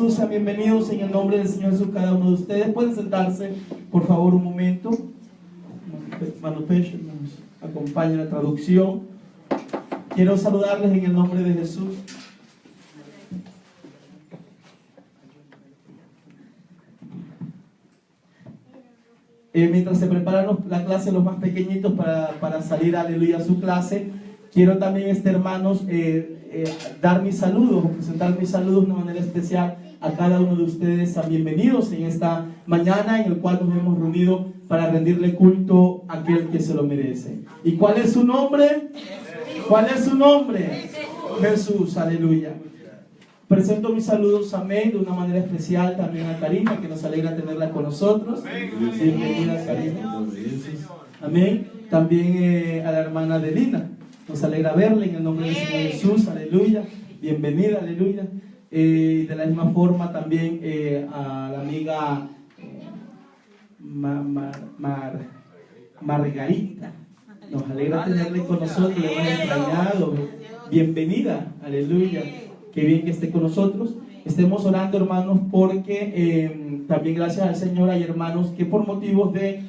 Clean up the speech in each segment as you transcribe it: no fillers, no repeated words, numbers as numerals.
Jesús, sean bienvenidos en el nombre del Señor Jesús cada uno de ustedes. Pueden sentarse, por favor, un momento. Mano Pecho nos acompaña en la traducción. Quiero saludarles en el nombre de Jesús. Mientras se preparan la clase, los más pequeñitos para salir, aleluya, a su clase, quiero también, hermanos, dar mis saludos, presentar mis saludos de una manera especial a cada uno de ustedes. Sean bienvenidos en esta mañana en el cual nos hemos reunido para rendirle culto a aquel que se lo merece. ¿Y cuál es su nombre? ¿Cuál es su nombre? Jesús, aleluya. Presento mis saludos, amén, de una manera especial también a Karina, que nos alegra tenerla con nosotros. Bienvenida, Karina. Amén. También a la hermana Adelina. Nos alegra verla en el nombre del Señor Jesús, aleluya. Bienvenida, aleluya. De la misma forma también a la amiga Margarita. Nos alegra tenerle con nosotros, le hemos extrañado. Bienvenida, aleluya. Qué bien que esté con nosotros. Estemos orando, hermanos, porque también gracias al Señor hay hermanos que por motivos de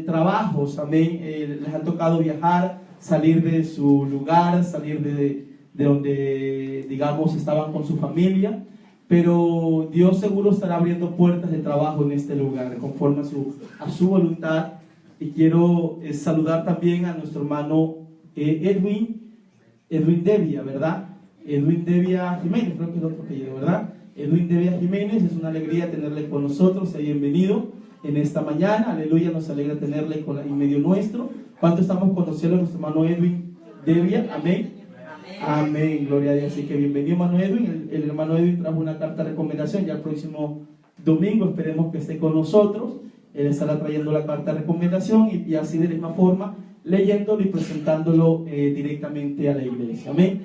trabajos, amén, les ha tocado viajar, salir de su lugar, salir de donde, digamos, estaban con su familia, pero Dios seguro estará abriendo puertas de trabajo en este lugar, conforme a su voluntad. Y quiero saludar también a nuestro hermano Edwin Devia, ¿verdad? Edwin Devia Jiménez, creo que es el otro apellido, ¿verdad? Edwin Devia Jiménez, es una alegría tenerle con nosotros. Sea bienvenido en esta mañana, aleluya, nos alegra tenerle en medio nuestro. ¿Cuánto estamos conociendo a nuestro hermano Edwin Devia? Amén. Amén, gloria a Dios. Así que bienvenido, hermano Edwin. El hermano Edwin trajo una carta de recomendación. Ya el próximo domingo esperemos que esté con nosotros. Él estará trayendo la carta de recomendación y así de la misma forma leyéndolo y presentándolo directamente a la iglesia. Amén.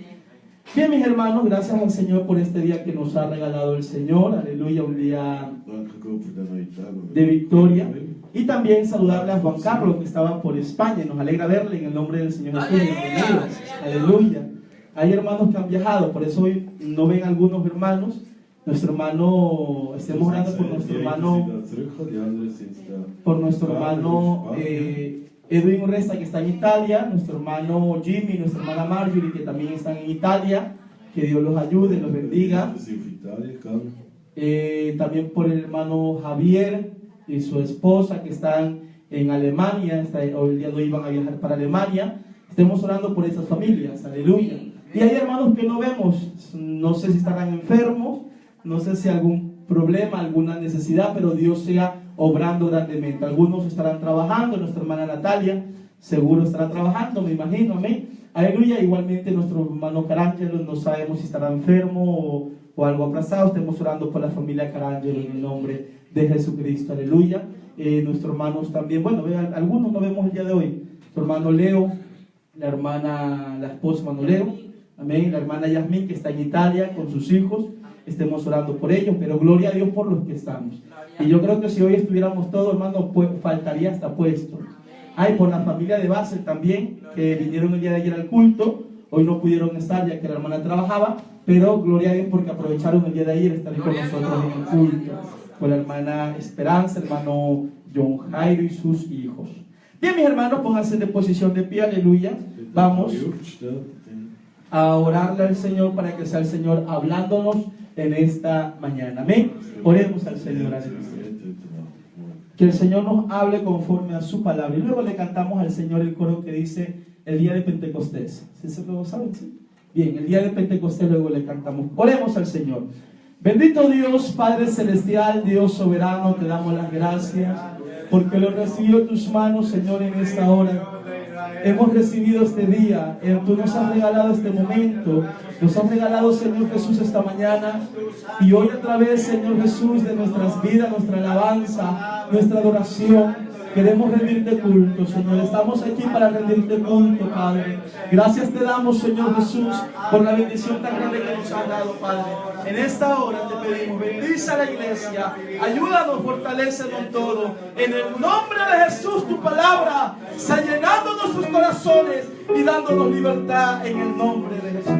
Bien, mis hermanos, gracias al Señor por este día que nos ha regalado el Señor, aleluya, un día de victoria. Y también saludarle a Juan Carlos, que estaba por España, nos alegra verle en el nombre del Señor Jesús. Bienvenido, aleluya. Hay hermanos que han viajado, por eso hoy no ven algunos hermanos. Nuestro hermano, estemos orando por nuestro hermano Edwin Urresta, que está en Italia, nuestro hermano Jimmy, nuestra hermana Marjorie, que también están en Italia. Que Dios los ayude, los bendiga. También por el hermano Javier y su esposa, que están en Alemania. El día de hoy van a viajar para Alemania. Estemos orando por esas familias, aleluya. Y hay hermanos que no vemos, no sé si estarán enfermos, no sé si algún problema, alguna necesidad, pero Dios sea obrando grandemente. Algunos estarán trabajando, nuestra hermana Natalia seguro estará trabajando, me imagino, amén. Aleluya. Igualmente nuestro hermano Carangelo, no sabemos si estará enfermo o algo aplazado. Estemos orando por la familia Carangelo en el nombre de Jesucristo, aleluya. Nuestros hermanos también, bueno, algunos no vemos el día de hoy. Nuestro hermano Leo, la esposa hermano Leo, amén. La hermana Yasmín, que está en Italia con sus hijos. Estemos orando por ellos, pero gloria a Dios por los que estamos. Y yo creo que si hoy estuviéramos todos, hermano, faltaría hasta puesto. Hay por la familia de Basel también, que vinieron el día de ayer al culto. Hoy no pudieron estar ya que la hermana trabajaba, pero gloria a Dios porque aprovecharon el día de ayer estar con nosotros en el culto. Con la hermana Esperanza, hermano John Jairo y sus hijos. Bien, mis hermanos, pónganse de posición de pie, aleluya. Vamos a orarle al Señor para que sea el Señor hablándonos en esta mañana. Amén. Oremos al Señor, aleluya. Que el Señor nos hable conforme a su palabra. Y luego le cantamos al Señor el coro que dice el día de Pentecostés. ¿Sí se lo saben? ¿Sí? Bien, el día de Pentecostés luego le cantamos. Oremos al Señor. Bendito Dios, Padre Celestial, Dios soberano, te damos las gracias porque lo recibió en tus manos, Señor, en esta hora. Hemos recibido este día, tú nos has regalado este momento, nos has regalado, Señor Jesús, esta mañana, y hoy a través, Señor Jesús, de nuestras vidas, nuestra alabanza, nuestra adoración, queremos rendirte culto, Señor. Estamos aquí para rendirte culto, Padre. Gracias te damos, Señor Jesús, por la bendición tan grande que nos has dado, Padre. En esta hora te pedimos, bendice a la iglesia, ayúdanos, fortalécenos todo. En el nombre de Jesús, tu palabra está llenando nuestros corazones y dándonos libertad en el nombre de Jesús.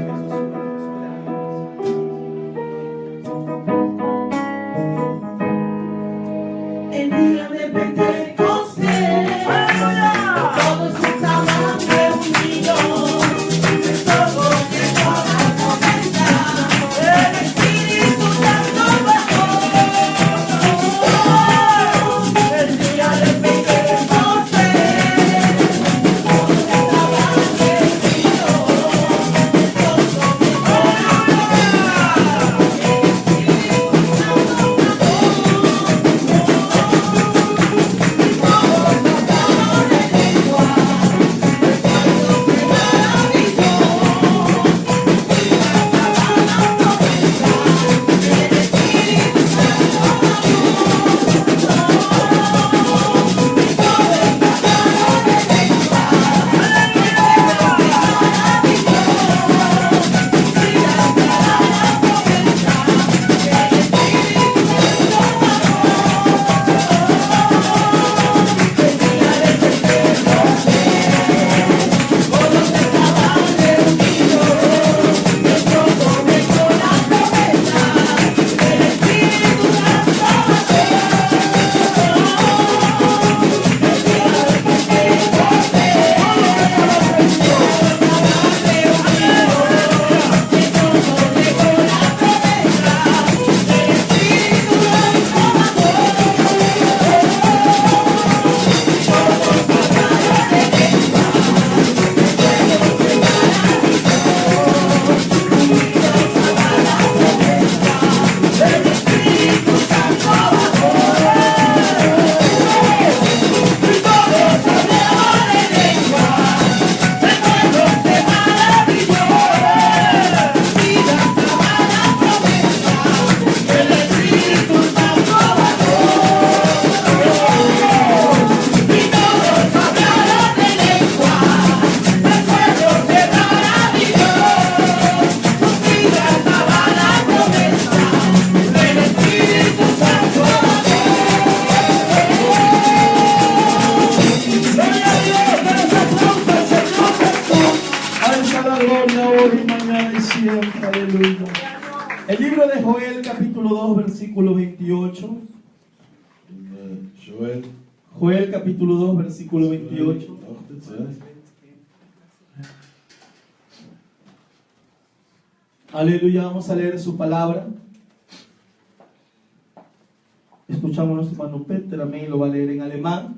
2, versículo 28. Joel Joel capítulo 2, versículo 28. 28. Aleluya, vamos a leer su palabra. Escuchamos a nuestro hermano Peter, amén, lo va a leer en alemán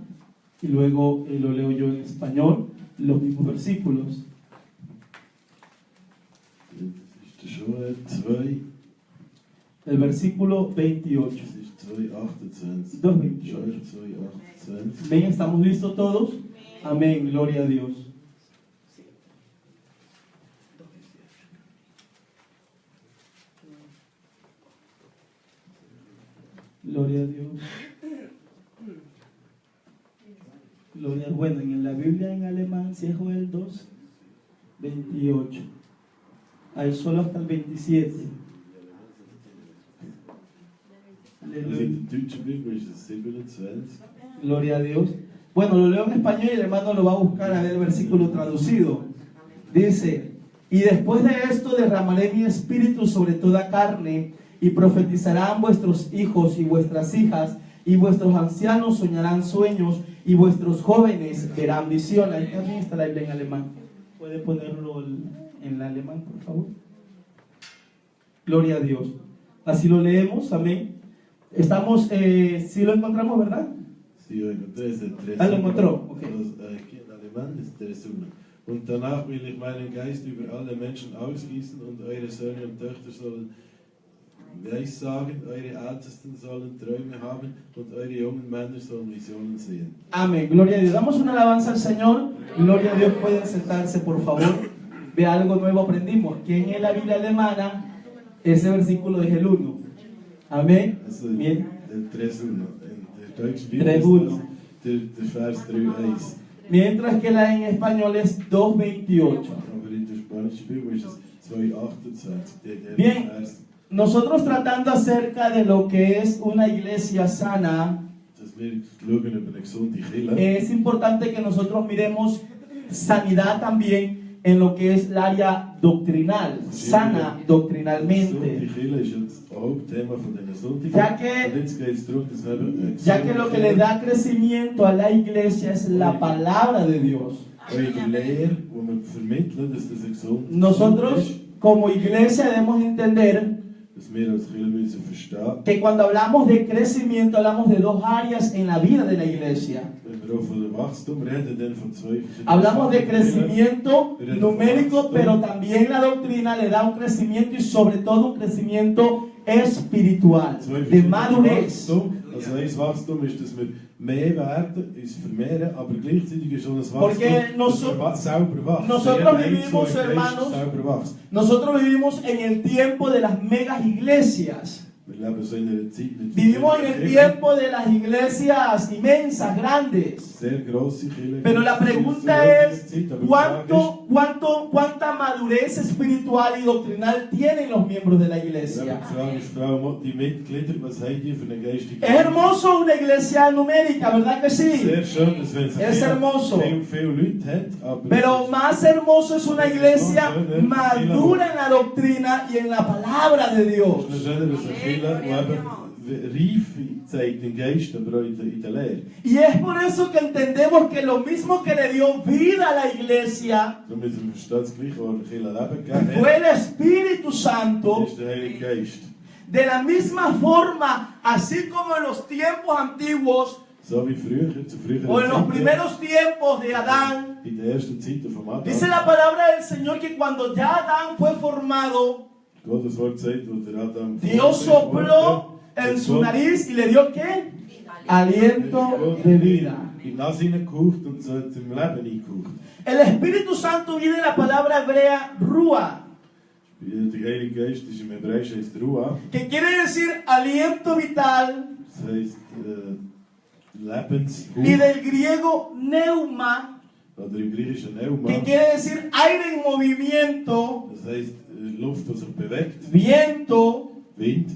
y luego lo leo yo en español, los mismos versículos. Joel 2, El versículo 28. 2,28. 2:28. Joel 2,28. Ven, ¿estamos listos todos? Amén, gloria a Dios. Gloria a Dios. Gloria. Bueno, en la Biblia en alemán sí es Joel 2, 28. Hay solo hasta el 27. Also Aleluya. in der deutschen Bibel ist es 27. Gloria a Dios. Bueno, lo leo en español y el hermano lo va a buscar a ver el versículo traducido. Dice: y después de esto derramaré mi espíritu sobre toda carne, y profetizarán vuestros hijos y vuestras hijas, y vuestros ancianos soñarán sueños, y vuestros jóvenes verán visión. Ahí también está la Biblia en alemán. ¿Puede ponerlo en alemán, por favor? Gloria a Dios. Así lo leemos, amén. Estamos, si lo encontramos, ¿verdad? Sí, lo encontré, es el 3. Ah, lo encontró, ok. Aquí en alemán ist der Sonne. Und danach will ich meinen Geist über alle Menschen ausgießen, und eure Söhne und Töchter sollen Weissagen, eure Ältesten sollen Träume haben, und eure jungen Männer sollen Visionen sehen. Amén, gloria a Dios. Damos una alabanza al Señor. Gloria a Dios. Pueden sentarse, por favor. Ve, algo nuevo aprendimos. Que en la Biblia alemana ese versículo es el 1. Amén. Also Bien. der 3,1. In der deutschen Bibel 3,1. ist das der Vers 3,1. Mientras que la en español es 2:28. Aber in der spanischen Bibel ist es 2,28. Der Bien. Vers, Nosotros tratando acerca de lo que es una iglesia sana, dass wir schauen über eine gesunde Kirche. es importante que nosotros miremos sanidad también en lo que es el área doctrinal, sana doctrinalmente. Die Kirche ist jetzt das Hauptthema von diesen Sonntagen. Ya que- Und jetzt geht es darum, dass wir eine Ya que lo que le da crecimiento a la iglesia es la palabra de Dios. eure Lehre, die wir vermitteln, dass das eine gesunde Nosotros ist, como iglesia debemos entender dass wir als Kirche müssen verstehen, que cuando hablamos de crecimiento hablamos de dos áreas en la vida de la iglesia. wenn wir auch von dem Wachstum reden, dann von zwei verschiedenen Hablamos de Sachen. crecimiento numérico, pero también la doctrina le da un crecimiento y sobre todo un crecimiento espiritual, Zwei de verschiedene madurez. Wachstum. Also ein Wachstum ist, dass wir mehr werden, uns vermehren, aber gleichzeitig ist auch ein Wachstum, Porque dass wir selber wachsen. nosotros Jeder vivimos, Einzelne hermanos, selber wächst. Nosotros vivimos en el tiempo de las megas iglesias. Wir leben so in einer Zeit mit Vivimos en el Kirchen, tiempo de las iglesias inmensas, grandes. sehr grosse Kirchen. Pero la pregunta Sehr es, Zeit, aber die Frage ¿cuánta madurez espiritual y doctrinal tienen los miembros de la ist, iglesia? die Frage ist, Frau, die Mitglieder, was haben die für eine geistige Es hermoso una iglesia numérica, ¿verdad que sí? Sehr schön, dass wenn Es hermoso. viele Leute hat, aber Pero más hermoso es una iglesia madura en la doctrina y en la palabra de Dios. es ist noch schöner, dass eine Kirche, die eben Reife zeigt im Geist, aber auch in der Lehre. Y es por eso que entendemos que lo mismo que le dio vida a la iglesia Darum müssen wir verstehen, das Gleiche, was der Kirche Leben gegeben fue hat, el Espíritu Santo. ist der Heilige Geist. De la misma forma, así como en los tiempos antiguos So wie früher, zu früheren o en los Zeiten, primeros tiempos de Adán, in den ersten Zeiten vom Adam. dice la palabra del Señor que cuando ya Adán fue formado, Gottes Wort sagt, wo der Adam Dios sopló en su nariz y le dio ¿qué? Aliento de vida. in die Nase hineingehaucht und so hat es im Leben eingehaucht. El Espíritu Santo viene de la palabra hebrea Ruah, Der Heilige Geist ist im Hebräischen heißt Ruach, que quiere decir aliento vital, das heisst Lebenshauch, y del griego neuma, oder im Griechischen Neuma, que quiere decir aire en movimiento, das heisst Luft, die sich bewegt, viento. Wind.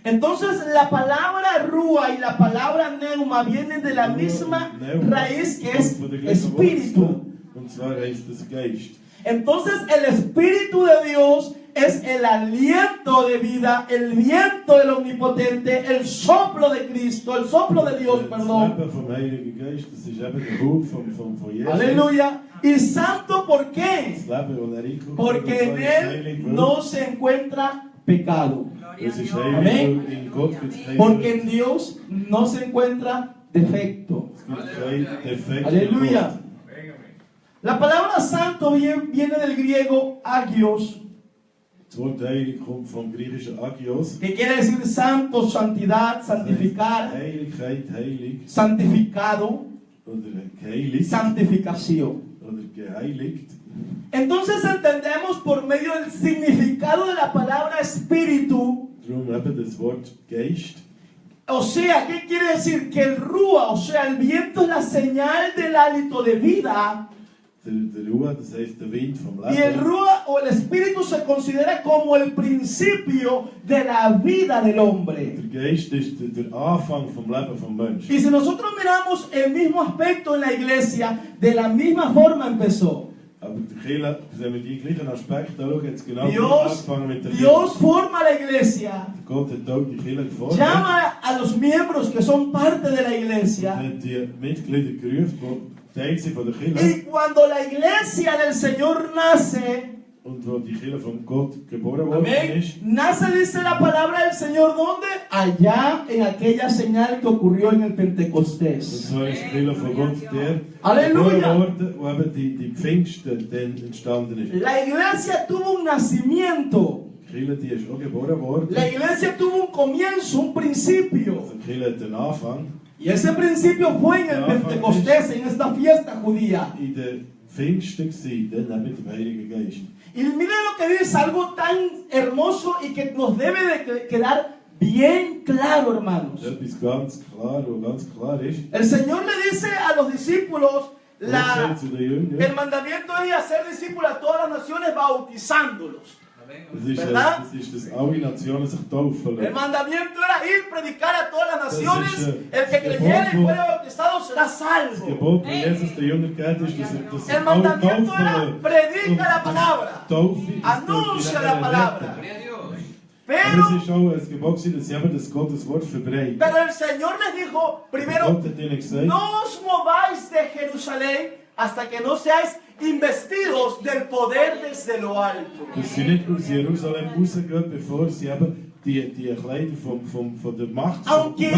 Entonces la palabra Rúa y la palabra Neuma vienen de la misma raíz que es Von der gleichen espíritu. Wurzel, und zwar heisst das Geist. Entonces el Espíritu de Dios es el aliento de vida, el viento del Omnipotente, el soplo de Cristo, el soplo de Dios, Das perdón. Leben vom Heiligen Geist, das ist eben der Hauch von Jesus. Aleluya. Y santo, ¿por qué? Das Leben, das er einkommt, Porque das en heilig él wird. no se encuentra pecado. Das ist Amén. heilig, weil in Gott gibt es keine Porque en Sünde. Dios no se encuentra defecto. Es gibt keinen Defekt in Aleluya. Gott. La palabra santo viene del griego agios, Das Wort heilig kommt vom griechischen Agios. que quiere decir santo, santidad, santificar, Heiligkeit, heilig santificado, oder geheiligt santificación. oder geheiligt. Entonces entendemos por medio del significado de la palabra espíritu, Darum eben das Wort Geist. o sea, ¿qué quiere decir? Que el rúa, o sea, el viento es la señal del hálito de vida. Der Ruhe, das heisst der Wind vom Y el Leben. rúa o el espíritu se considera como el principio de la vida del hombre. Der Geist ist der Anfang vom Leben vom Menschen. Y si nosotros miramos el mismo aspecto en la iglesia, de la misma forma empezó. Aber der Kirche, wenn wir die gleichen Aspekte anschauen, hat es genau Dios, angefangen mit der Dios forma la iglesia, Gott hat auch die Kirche geformt. llama a los miembros que son parte de la Und iglesia. hat die Mitglieder gerufen, die Teil sind von der Kirche. Y cuando la iglesia del Señor nace, Und wo die Kirche von Gott geboren worden amén, ist, nace, dice la palabra del Señor, ¿dónde? Allá en aquella señal que ocurrió en el und Pentecostés. so ist die Kirche von Gott der Halleluja. geboren worden, wo eben die Pfingsten dann entstanden ist. La iglesia tuvo un nacimiento. Die Kirche, die ist auch geboren worden. La iglesia tuvo un comienzo, un principio. Also die Kirche hat einen Anfang. Y ese principio fue en el Pentecostés, en esta fiesta judía. In der Pfingsten gewesen, dann auch mit dem Heiligen Geist. Y miren lo que dice, algo tan hermoso y que nos debe de quedar bien claro, hermanos. Etwas ganz klar, wo ganz klar ist. El Señor le dice a los discípulos, Gott sagt zu den Jüngern, el mandamiento es hacer discípulos a todas las naciones bautizándolos. ¿Verdad? das ist, dass alle Nationen sich taufen El lassen. mandamiento era ir, predicar a todas las naciones. Das ist, El que creyera y fuera bautizado será Das salvo. Gebot, das Jesus den Jüngern gegeben ist, dass El alle mandamiento taufen era lassen. predica la palabra, Taufe ist anuncia la palabra. Aber es Pero, ist auch ein Gebot gewesen, dass sie eben das Gottes Wort verbreiten. pero el Señor les dijo, primero, Gott hat ihnen gesagt, no os mováis de Jerusalén hasta que no seáis investidos del poder desde lo alto. dass sie nicht aus Jerusalem rausgehen, bevor sie eben die Kleider von der Macht Aunque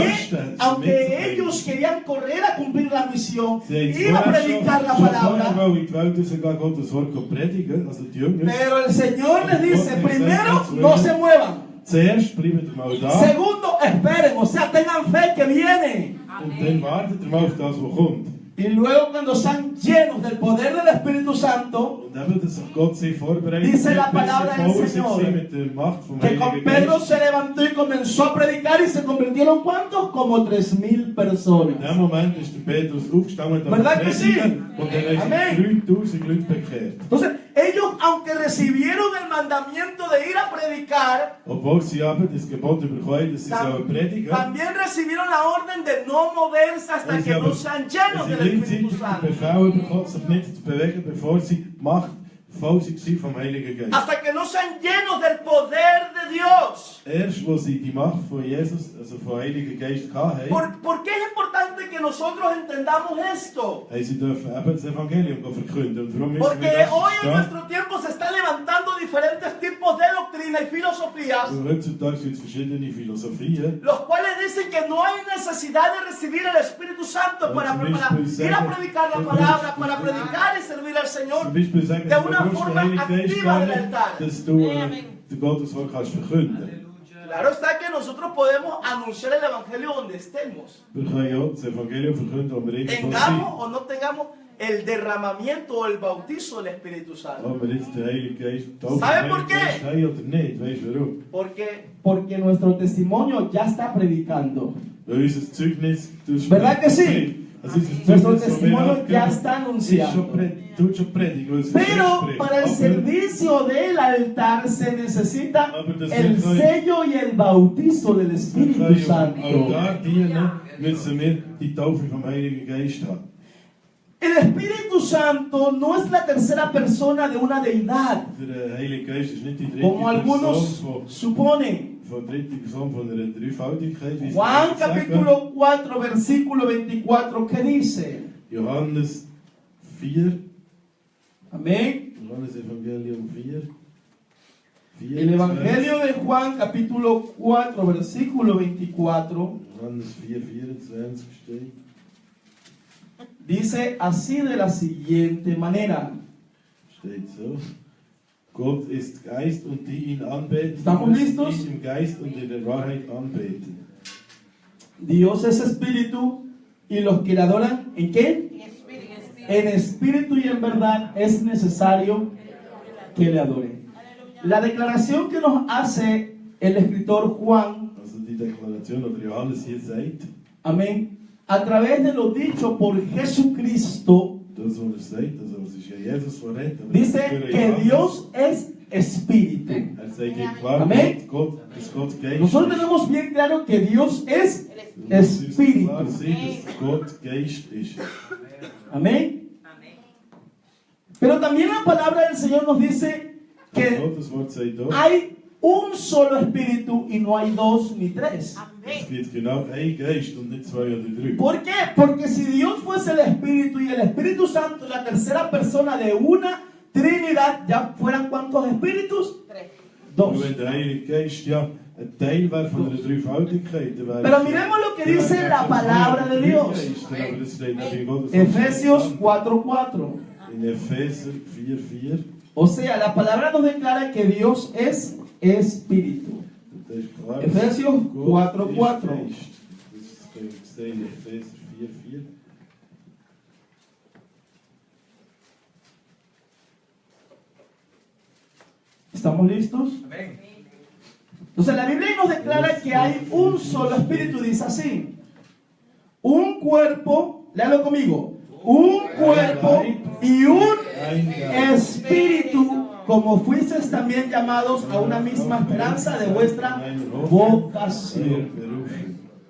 ellos querían correr a cumplir la misión, ir a predicar la palabra, weil in die Welt sogar Gottes Wort predigen, also die Jünger. pero el Señor les dice, primero, no se muevan. Zuerst bleibt ihr mal da Segundo, esperen, o sea, tengan fe que viene. und dann wartet ihr mal auf das, was kommt. Y luego cuando sean llenos del poder del Espíritu Santo, Und eben, dass sich Gott sie vorbereitet Dice la hat, bis palabra sie del voll Señor, sind mit der Macht vom que con Heiligen Pedro Geist. se levantó y comenzó a predicar y se convirtieron ¿cuántos? Como 3,000 personas. In dem Moment ist der Petrus aufgestanden und ¿Verdad que sí? und dann haben Amén. 3000 Leute bekehrt. Entonces, ellos, aunque recibieron el mandamiento de ir a predicar, Obwohl sie aber das Gebot bekommen, dass sie sollen predigen, también recibieron la orden de no moverse hasta haben que sie no sean llenos sie del Espíritu gleichzeitig den Santo. Befehl bekommen, sich nicht zu bewegen, bevor sie die Macht voll waren vom Heiligen Geist. Hasta que no sean llenos del poder de Dios. Erst, wo sie die Macht von Jesus, also vom Heiligen Geist hatten, ¿Por qué es importante que nosotros entendamos esto? haben sie dürfen eben das Evangelium verkünden. Und warum müssen Porque wir das hoy en verstehen? nuestro tiempo se están levantando diferentes tipos de doctrina y filosofías, Also heutzutage gibt es verschiedene Philosophien. los cuales dicen que no hay necesidad de recibir el Espíritu Santo para ir a predicar la palabra, para predicar y servir al Señor Zum Beispiel sagen, de du una brauchst den forma Heiligen Geist activa gar del nicht, altar. dass du den Gotteswort kannst verkünden. Claro está que nosotros podemos anunciar el Evangelio donde estemos, Wir können ja das Evangelium verkünden, wo wir irgendwo sind. tengamos o no tengamos el derramamiento o el bautizo del Espíritu Santo. Ob wir jetzt den Heiligen Geist taufen ¿Sabe por qué? haben oder nicht, weißt du warum? Porque nuestro testimonio ya está predicando. Weil unser Zeugnis, du ¿Verdad que sí? Also unser Nuestro Zeugnis, das wir testimonio abgeben, ya está ist anunciando. tut schon predigen, weil es Pero spricht. para el Aber- servicio del altar se necesita Aber das el wird neu- sello y el bautizo del Espíritu Können wir Santo. am Altar dienen, müssen wir die Taufe vom Heiligen Geist haben. El Espíritu Santo no es la tercera persona de una deidad, Der Heilige Geist ist nicht die dritte como algunos Person suponen. von dritte Person von einer Dreifaltigkeit. Wie sie Juan sagen. capítulo 4, versículo 24, ¿qué dice? Johannes 4, Amén. Johannes Evangelium 4. El Evangelio de Juan capítulo 4, versículo 24, Johannes 4, 24 steht. dice así de la siguiente manera. Steht so. Gott ist Geist und die ihn anbeten, ¿Estamos müssen listos? ihn im Geist und in der Wahrheit anbeten. Dios es espíritu y los que le adoran, ¿en qué? En espíritu y en verdad es necesario que le adoren. La declaración que nos hace el escritor Juan, Also die Deklaration oder Johannes hier sagt, amén, a través de lo dicho por Jesucristo, das was sagt, also was ist ja Jesus verrät, aber dice das ist que Johannes. Dios es espíritu. Sagt hier klar, Amén. dass Gott Geist Nosotros ist. tenemos bien claro que Dios es Du musst espíritu. klar sehen, dass Gott Geist ist. Amén. Pero también la palabra del Señor nos dice Und que Gottes Wort sagt auch, hay un solo espíritu y no hay dos ni tres. es gibt genau ein Geist und nicht zwei oder drei. ¿Por qué? Porque si Dios fuese el Espíritu y el Espíritu Santo la tercera persona de una Trinidad, ¿ya fueran cuántos espíritus? Dos. Und wenn der Heilige Geist ja ein Teil wäre von einer Dreifaltigkeit, dann wäre Pero miremos lo que dice la palabra de Dios. Aber das steht nicht in Gottes Wort. Efesios 4:4. In Epheser 4,4. O sea, la palabra nos declara que Dios es espíritu. Das ist klar. Efesios Gott 4:4. ist Geist. Das steht in Epheser 4,4. ¿Estamos listos? Entonces la Biblia nos declara que hay un solo espíritu, dice así. Un cuerpo, léalo conmigo. Un cuerpo y un espíritu, como fuisteis también llamados a una misma esperanza de vuestra vocación.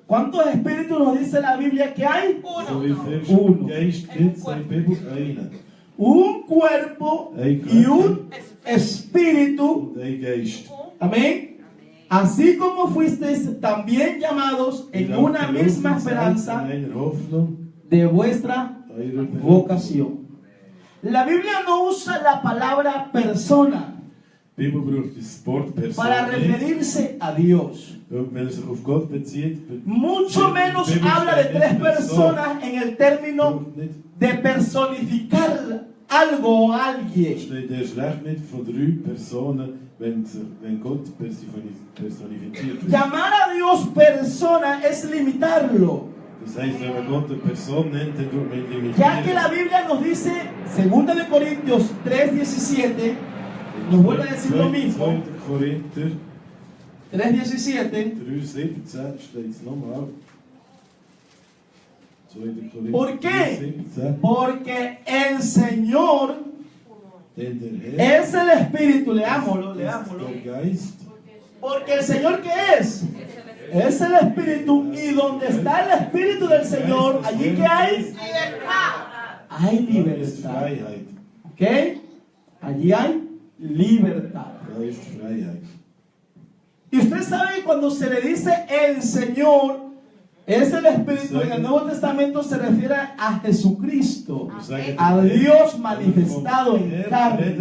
¿Cuántos espíritus nos dice la Biblia que hay? So wie viel Uno. Geist gibt es in der Bibel? Einen. Un cuerpo y un espíritu. Und ein Geist. Amén. Así como fuisteis también llamados en una misma esperanza In einer Hoffnung de vuestra eurer Berufung. vocación. La Biblia no usa la palabra persona Die Bibel braucht das Wort Person para nicht. referirse a Dios. Wenn er sich auf Gott bezieht, Mucho menos habla de tres personas en el término de personificar algo o alguien. steht erst recht nicht von drei Personen, wenn Gott personifiziert wird. Llamar a Dios persona es limitarlo. Das heißt, wenn man Gott eine Person nennt, dann tut man ihn Ya que la limitieren. Biblia nos dice, 2 de Corintios 3:17, nos vuelve a decir lo mismo, 2. Korinther 3:17, 3,17 steht es nochmal. 2. Korinther ¿por qué? 3,17. Porque el Señor Denn der Herr es el Espíritu, leámoslo, ist leámoslo. der Geist. Porque el Señor, ¿qué es? Es el Espíritu, y donde está el Espíritu del Señor, allí que hay Da ist libertad. Freiheit. ¿Ok? Allí hay libertad. Da ist Freiheit. Y usted sabe que cuando se le dice el Señor, es el Espíritu, en el Nuevo Testamento se refiere a Jesucristo, a Dios manifestado en carne.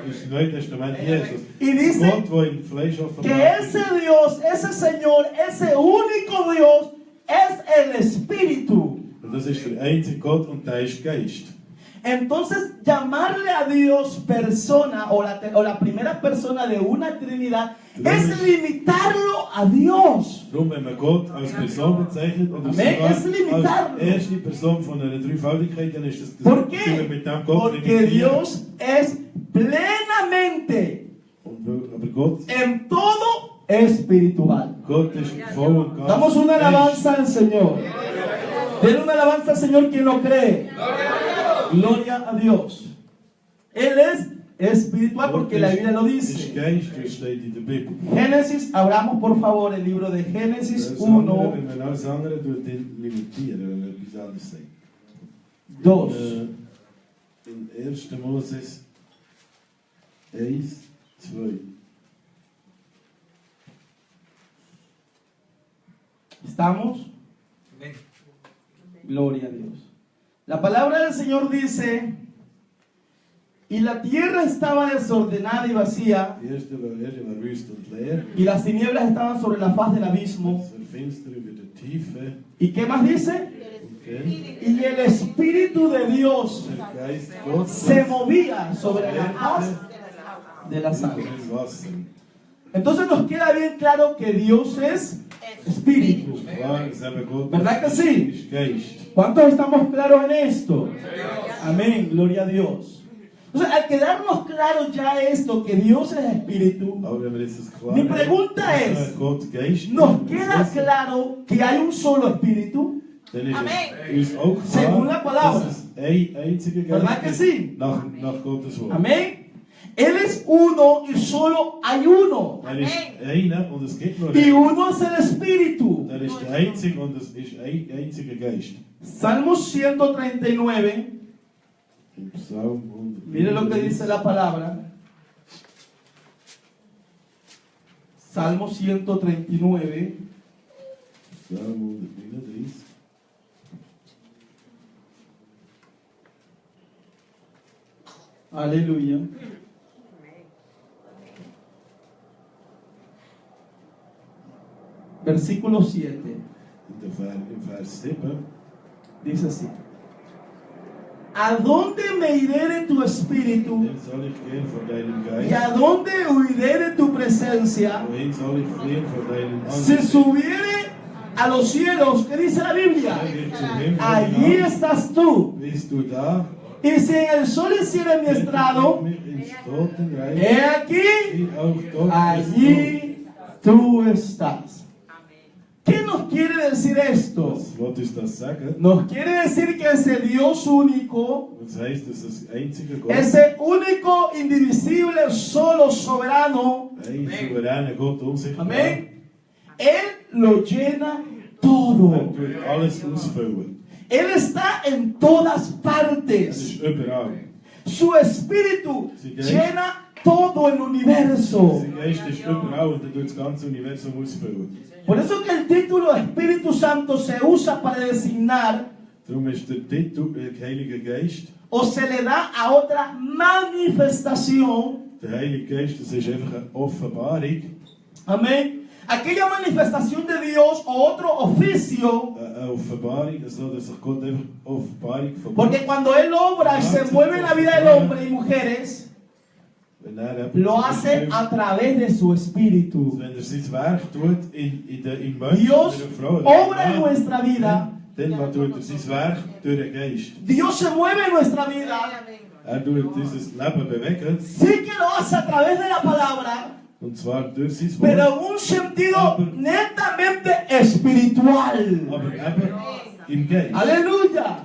Das Neue Testament Jesus. Y dice Gott, der im Fleisch Que offenbart ese Dios, ese Señor, ese único Dios es el Espíritu. Und das ist der einzige Gott und der ist Geist. Entonces, llamarle a Dios persona o la primera persona de una Trinidad es limitarlo a Dios. Darum, wenn man Gott als Person bezeichnet oder Amén, sogar es limitarlo. als erste Person von einer Dreifaltigkeit, dann ist das ¿Por können wir qué? mit dem Gott Porque limitieren. Dios es plenamente Aber Gott, en todo espiritual. Gott ist voll und ganz. Damos una Geist. alabanza al Señor. Den una alabanza al Señor quien lo cree. Gloria a Dios. Él es espiritual porque la Biblia lo ist dice. Geist, das steht in der Bibel. Génesis, abramos por favor el libro de Génesis Alles andere, 1. wenn man alles andere limitieren, wenn man etwas anderes sagt. 2. In 1. Moses 1, 2. ¿Estamos? Gloria a Dios. La palabra del Señor dice: y la tierra estaba desordenada y vacía, Die eerste war wüst und leer. y las tinieblas estaban sobre la faz del abismo. Es war finster über der Tiefe. ¿Y qué más dice? Okay. Y el Espíritu de Dios Der Geist Gottes se movía sobre la faz de las über aguas. das Wasser. Entonces nos queda bien claro que Dios es Espíritu. Klar, es eben Gott. ¿Verdad que sí? Ist Geist. ¿Cuántos estamos claros en esto? Amén, gloria a Dios. Entonces, al quedarnos claro ya esto, que Dios es Espíritu, Aber wenn wir jetzt das klar Mi haben, pregunta dass es, Gott Geist nos ist, queda claro que hay un solo Espíritu. dann ist Amen. es uns auch Según la klar, palabra. dass es ein einziger ¿Verdad que Geist sí? ist, nach Gottes Wort. Amén. Él es uno y solo hay uno. Er ist einer und es gibt nur Y einen. uno es el Espíritu. Er ist der Einzige und es ist ein einziger Geist. Salmos 139. Im Psalm 100. Mire lo que dice la palabra. Salmo 139. Psalm 139. Aleluya. Versículo 7. Im Vers 7. Dice así: ¿a dónde me iré de tu espíritu? Wohin soll ich gehen von deinem ¿Y Geist? a dónde huiré de tu presencia? Wohin soll ich fliehen von deinem Si Angesicht? subiere a los cielos, ¿qué dice la Biblia? Er geht zum Himmel Allí hinauf. estás tú. Bist du da? Y si en el sol hiciera mi estrado, Mich ins Totenreich. he aquí, Wie auch dort bist allí tú estás. ¿Qué nos quiere decir du. esto? Was wollte ich das sagen? Nos quiere decir que ese Dios único, Das heißt, dass das einzige Gott, ese único, indivisible, solo, soberano, ein souveräner Gott, unsichtbar, amén, Él lo llena er todo. tut alles ausfüllen. Él está en todas Es partes. ist überall. Su espíritu llena todo el universo. Sein Geist ist überall und er tut das ganze Universum ausfüllen. Por eso que el título Espíritu Santo se usa para designar Darum ist der Titel Heiliger Geist. o se le da a otra manifestación. Der Heilige Geist, das ist einfach eine Offenbarung. Amén. Aquella manifestación de Dios o otro oficio. Eine Offenbarung, so dass sich Gott einfach Offenbarung von Porque cuando Él obra y se mueve en la vida del hombre y mujeres, wenn er lo hace a través de su espíritu. wenn er sein Werk tut in Menschen, Dios in einer Frau, obra en nuestra vida. dann tut er sein Werk durch den Geist. Dios se mueve en nuestra vida. Er tut dieses Leben bewegen, Sí que lo hace a través de la palabra, und zwar durch sein pero Wort, en un sentido netamente espiritual. aber eben im Geist. Aleluya.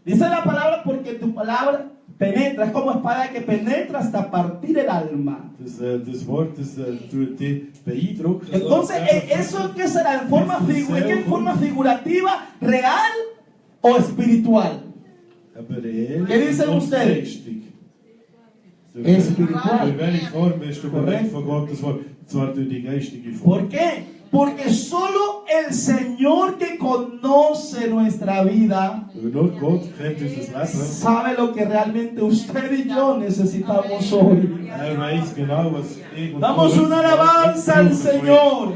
Dice la palabra porque tu palabra penetra, es como espada que penetra hasta partir el alma. Das Wort, das tut dich beeindrucken. Entonces, ¿eso qué será? ¿En forma figurativa, real o espiritual? Aber reell ¿Qué dicen und ustedes? geistig. Espiritual. In welcher Form wirst du bewegt von Gottes Wort? Und zwar durch die geistige Form. ¿Por qué? Porque solo el Señor que conoce nuestra vida Weil nur Gott kennt unser Leben. sabe lo que realmente usted y yo necesitamos hoy. Er weiß genau, was ich und Damos du una alabanza al brauchen. Señor.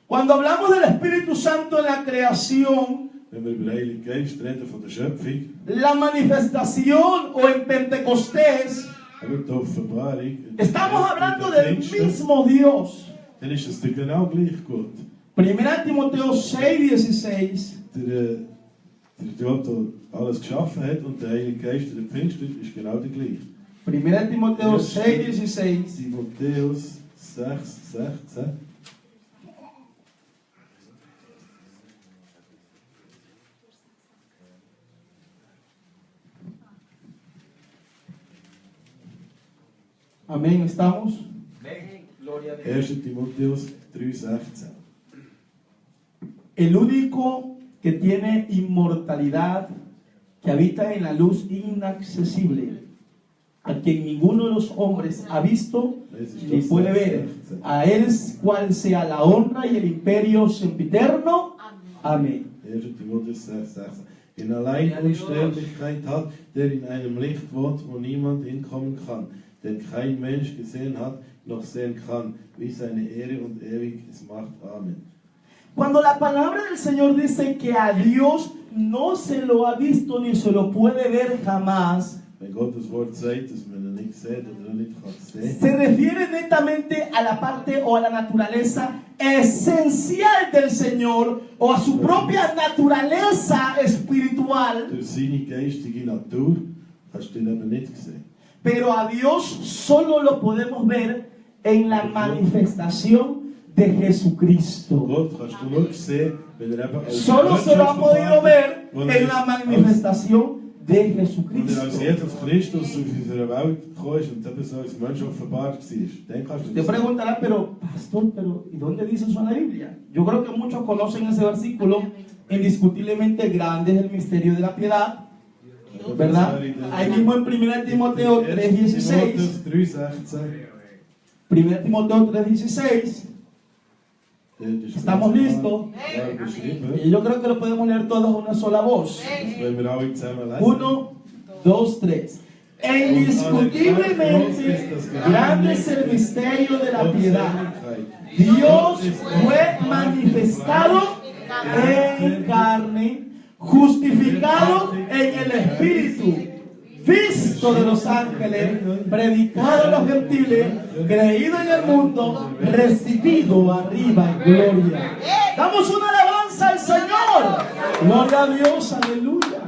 Cuando hablamos del Espíritu Santo en la creación, Wenn wir über den Heiligen Geist reden von der Schöpfung, la manifestación o en Pentecostés, aber die Offenbarung, estamos hablando del Pfingsten, mismo Dios. dann ist es dir genau gleich Gott. 1 Timoteo 6:16. Der Gott, der alles geschaffen hat, und der Heilige Geist, der Pfingsten, ist genau der gleiche. 1 Timoteo 6:16. Timotheus 6, 16. Amén, ¿estamos? Gloria a Dios. 1. Timotheus 3, 16. El único que tiene inmortalidad, que habita en la luz inaccesible, a quien ninguno de los hombres ha visto ni puede ver. A él cual sea la honra y el imperio sempiterno. Amén. 1. Timotheus 6,6. In allein Unsterblichkeit hat, der in einem Licht wohnt, wo niemand hinkommen kann, den kein Mensch gesehen hat, noch sehen kann, wie seine Ehre und ewiges Macht. Amen. Cuando la palabra del Señor dice que a Dios no se lo ha visto ni se lo puede ver jamás, Wenn Gottes Wort sagt, dass man ihn nicht sieht oder nicht kann sehen, se refiere netamente a la parte o a la naturaleza esencial del Señor o a su propia naturaleza espiritual, durch seine geistige Natur kannst du ihn eben nicht sehen. pero a Dios solo lo podemos ver en la manifestación de Jesucristo. Gott kannst du nur sehen, wenn er eben als Solo se lo ha podido ver wenn en la manifestación de als Jesucristo. Jesus Christus auf unsere Welt gekommen ist und eben so als Mensch offenbart war. Dann kannst du Te ihn sehen. preguntará, pero pastor, ¿y dónde dice eso en la Biblia? Yo creo que muchos conocen ese versículo. Indiscutiblemente grande es el misterio de la piedad, ¿verdad? Ahí mismo en 1 Timoteo 3:16. 3,16. 1 Timoteo 3:16. Estamos listos. Ja, beschrieben. Y yo creo que lo podemos leer todos a una sola voz. Das wollen wir alle zusammen lesen. 1, 2, 3. E indiscutiblemente grande es el misterio de la piedad. Dios fue manifestado en carne, justificado en el Espíritu, visto de los ángeles, predicado a los gentiles, creído en el mundo, recibido arriba en gloria. Damos una alabanza al Señor. Gloria a Dios, aleluya.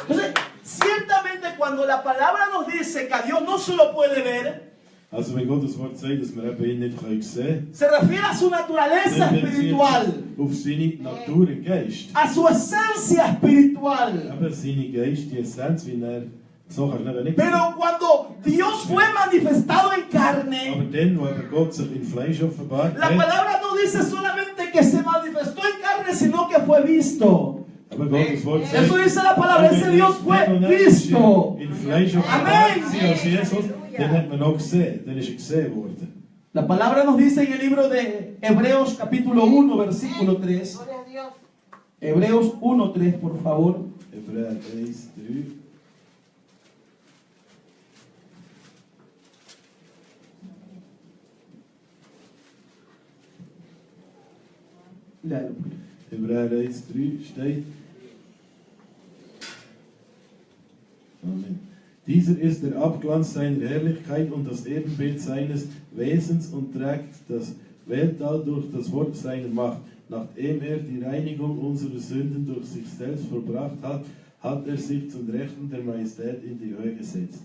Entonces, ciertamente cuando la palabra nos dice que a Dios no se lo puede ver, Also wenn Gottes Wort sagt, dass wir eben ihn nicht sehen können, se refiere a su naturaleza dann bezieht espiritual, sich auf seine Natur im Geist. a su esencia espiritual. Eben seine Geist, die Essenz, wie er so kannst du ihn eben nicht sehen. Pero cuando Dios fue manifestado en Aber carne, dann, wo eben Gott sich in Fleisch offenbart la hat, palabra no dice solamente que se manifestó en carne, sino que fue visto. aber Gottes Wort sagt, Eso dice la palabra, ese Dios fue wenn er visto. in Fleisch offenbart war als Jesus, dann hat man auch gesehen, dann ist er gesehen worden. La palabra nos dice en el libro de Hebreos capítulo 1, versículo 3. Gloria a Dios. Hebreos 1, 3, por favor. Hebräer 1,3. Léalo. Hebräer 1,3 steht. Amen. Dieser ist der Abglanz seiner Herrlichkeit und das Ebenbild seines Wesens und trägt das Weltall durch das Wort seiner Macht. Nachdem er die Reinigung unserer Sünden durch sich selbst vollbracht hat, hat er sich zum Rechten der Majestät in die Höhe gesetzt.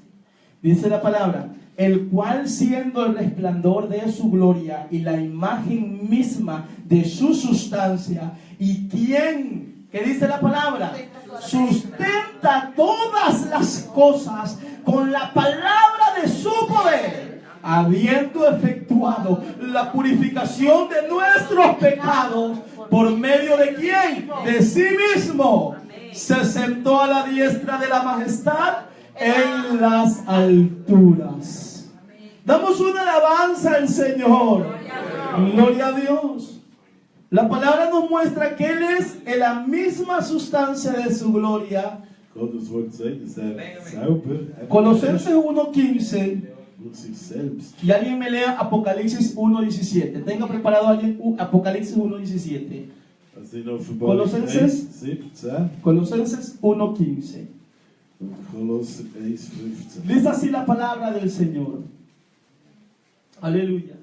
Dice la palabra, el cual siendo el resplandor de su gloria y la imagen misma de su sustancia, y quien, ¿qué dice la palabra? Sustenta todas las cosas con la palabra de su poder, habiendo efectuado la purificación de nuestros pecados, por medio de quién? De sí mismo, se sentó a la diestra de la majestad en las alturas. Damos una alabanza al Señor. Gloria a Dios. La palabra nos muestra que Él es en la misma sustancia de su gloria. Gottes Wort sagt, dass er selber Colosenses 1:15. durch sich selbst. Y alguien me lea Apocalipsis 1:17. Tenga preparado alguien Apocalipsis 1:17. Also in Offenbarung Colosenses. 1,17 Colosenses 1:15. und Kolosser 1,15. Dice así la palabra del Señor. Aleluya.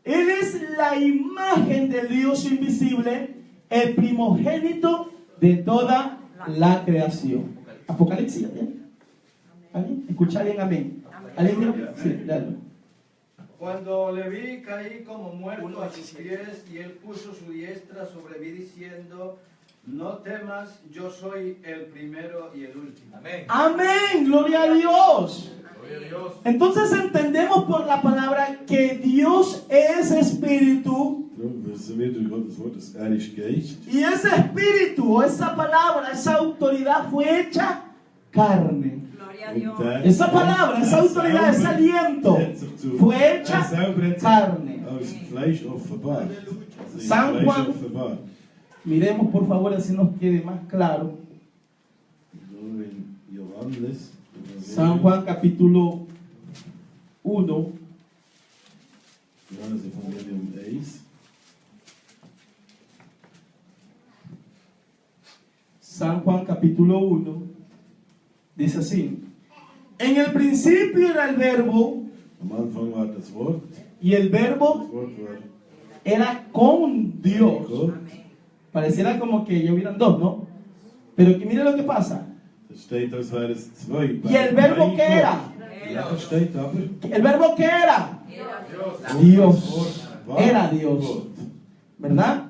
Él es la imagen del Dios invisible, el primogénito de toda la creación. Apocalipsis. ¿Alguien? ¿Escucha bien? Amén. ¿Alguien? Sí, dale. Cuando le vi, caí como muerto a sus pies, y él puso su diestra sobre mí diciendo: no temas, yo soy el primero y el último. Amén. Amén. Gloria a Dios. Entonces entendemos por la palabra que Dios es espíritu. Darum wissen wir durch Gottes Wort, dass er ist Geist. Y ese espíritu, o esa palabra, esa autoridad fue hecha carne. Gloria a Dios. Und der- Esa palabra, esa er autoridad, ese selber aliento hat sich zu- fue er hecha selber hat sich carne. als Fleisch offenbart. Also San Fleisch Juan- offenbart. Miremos por favor, así nos quede más claro. Nur in Johannes. San Juan capítulo 1, Johannes Evangelium 1. San Juan capítulo 1, dice así: en el principio era el verbo, Am Anfang war das Wort. y el Das verbo Wort war era con Dios. Gott. Pareciera como que ya hubieran dos, ¿no? Pero que mire lo que pasa. Es steht, als wären es zwei. ¿Y el verbo Bei qué Gott. era? Ja, steht aber. ¿El verbo qué era? Das Dios. Wort war Era Dios. Gott. ¿Verdad?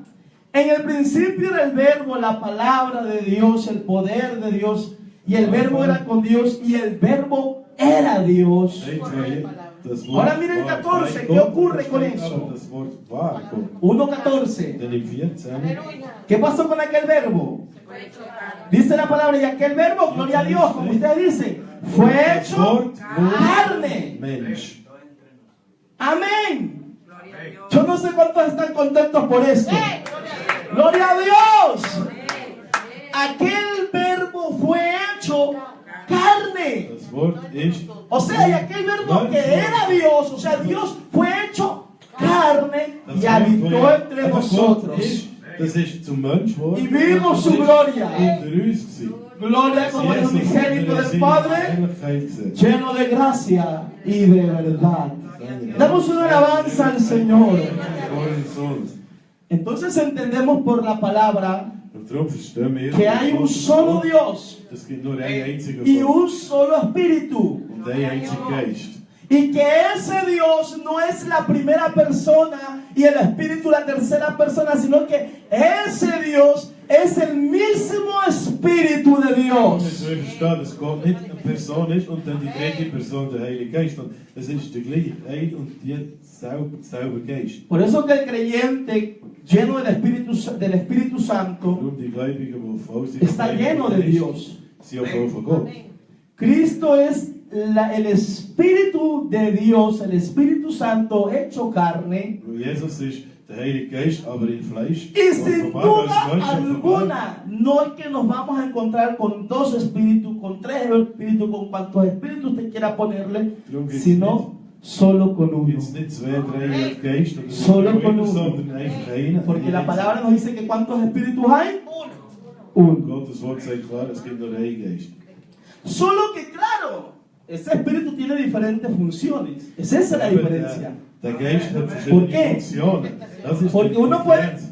En el principio era el verbo, la palabra de Dios, el poder de Dios, y el verbo era con Dios, y el verbo era Dios. Steht zwei, das Wort Ahora miren el war 14, bei ¿qué Gott, ocurre und con steht eso? aber, das Wort war Gott. 1:14. Denn im 14. ¿Qué pasó con aquel verbo? Dice la palabra, y aquel verbo, gloria a Dios, como usted dice, fue Das hecho Wort carne. Mensch. Amén. Gloria a Dios. Yo no sé cuántos están contentos por esto. Gloria a Dios. Aquel verbo fue hecho carne. Das Wort ist. O sea, y aquel verbo que era Dios, o sea, Dios fue hecho carne Das y habitó Wort, entre aber Gott nosotros. das ist zum Mensch geworden. Y vimos su Das ist gloria. unter uns gewesen. Gloria como el Jesus unigénito in del seiner Padre, Herrlichkeit gesehen. lleno de gracia y de verdad. Damos una alabanza al Señor. Entonces entendemos por la palabra Und darum verstehen wir, que hay un solo Dios es gibt nur einen einzigen y Gott un solo Espíritu. und einen einzigen Geist. Y que ese Dios no es la primera persona y el Espíritu la tercera persona, sino que ese Dios es el mismo Espíritu de Und wir Dios. sollen verstehen, dass Gott nicht eine Person ist und dann die dritte Person der Heilige Geist. Und es ist der gleiche ein und selber Geist. Por eso que el creyente lleno del Espíritu Santo Darum die Gläubigen, die voll sind está vom lleno de Heiligen Dios. Geist, sind auch voll von Gott. Cristo es el Espíritu de Dios, el Espíritu Santo hecho carne. Weil Jesus ist der Heilige Geist, aber in Fleisch. Y sin offenbar als duda Mensch offenbar. alguna, no es que nos vamos a encontrar con dos espíritus, con tres espíritus, con cuantos espíritus usted quiera ponerle, sino solo con uno. Gibt es nicht zwei, drei Geister, oder Solo con uno. sondern einfach einen. Porque la palabra nos dice que ¿cuántos espíritus hay? Uno. Gottes Wort sagt klar, es gibt nur einen Geist. Solo que claro, ese espíritu tiene diferentes funciones. Esa es la Aber diferencia. Der Geist hat ¿Por verschiedene qué? Funktionen. Das ist Porque die uno puede Differenz.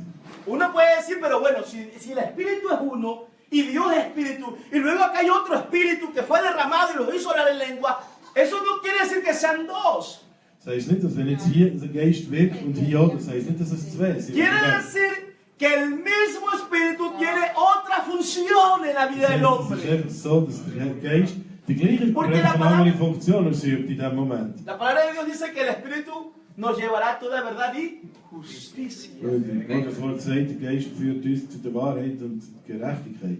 decir, pero bueno, si el espíritu es uno y Dios es espíritu, y luego acá hay otro espíritu que fue derramado y los hizo hablar en lengua, eso no quiere decir que sean dos. Das heisst nicht, dass wenn jetzt hier der Geist wirkt und hier auch, das heisst nicht, dass es zwei sind. Quiere decir que el mismo espíritu tiene otra función en la vida del Es ist hombre. einfach so, dass der Geist die gleiche Porque aber la eine palabra- andere Funktion ausübt in diesem Moment. La palabra de Dios dice que el espíritu nos llevará a toda verdad y justicia. Weil Gottes Wort sagt, der Geist führt uns zu der Wahrheit und Gerechtigkeit.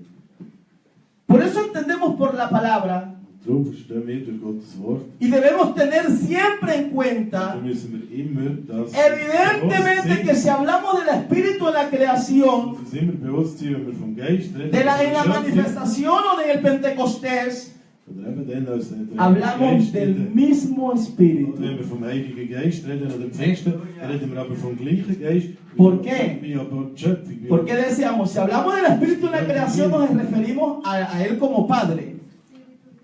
Por eso entendemos por la palabra Darum verstehen wir durch Gottes Wort. y debemos tener siempre en Da cuenta, müssen wir immer das evidentemente, que si hablamos del espíritu en la creación, uns immer bewusst sein, wenn wir vom Geist reden, en la von der Schöpfung, manifestación o en el Pentecostés, oder eben dann als der hablamos Geist del in der- mismo espíritu. Wenn wir vom Heiligen Geist reden oder dem Pfingsten, reden wir aber vom gleichen Geist. ¿Por qué? Wie aber die Schöpfung. wie Porque decíamos, si hablamos del espíritu en la creación, nos referimos a él como Padre.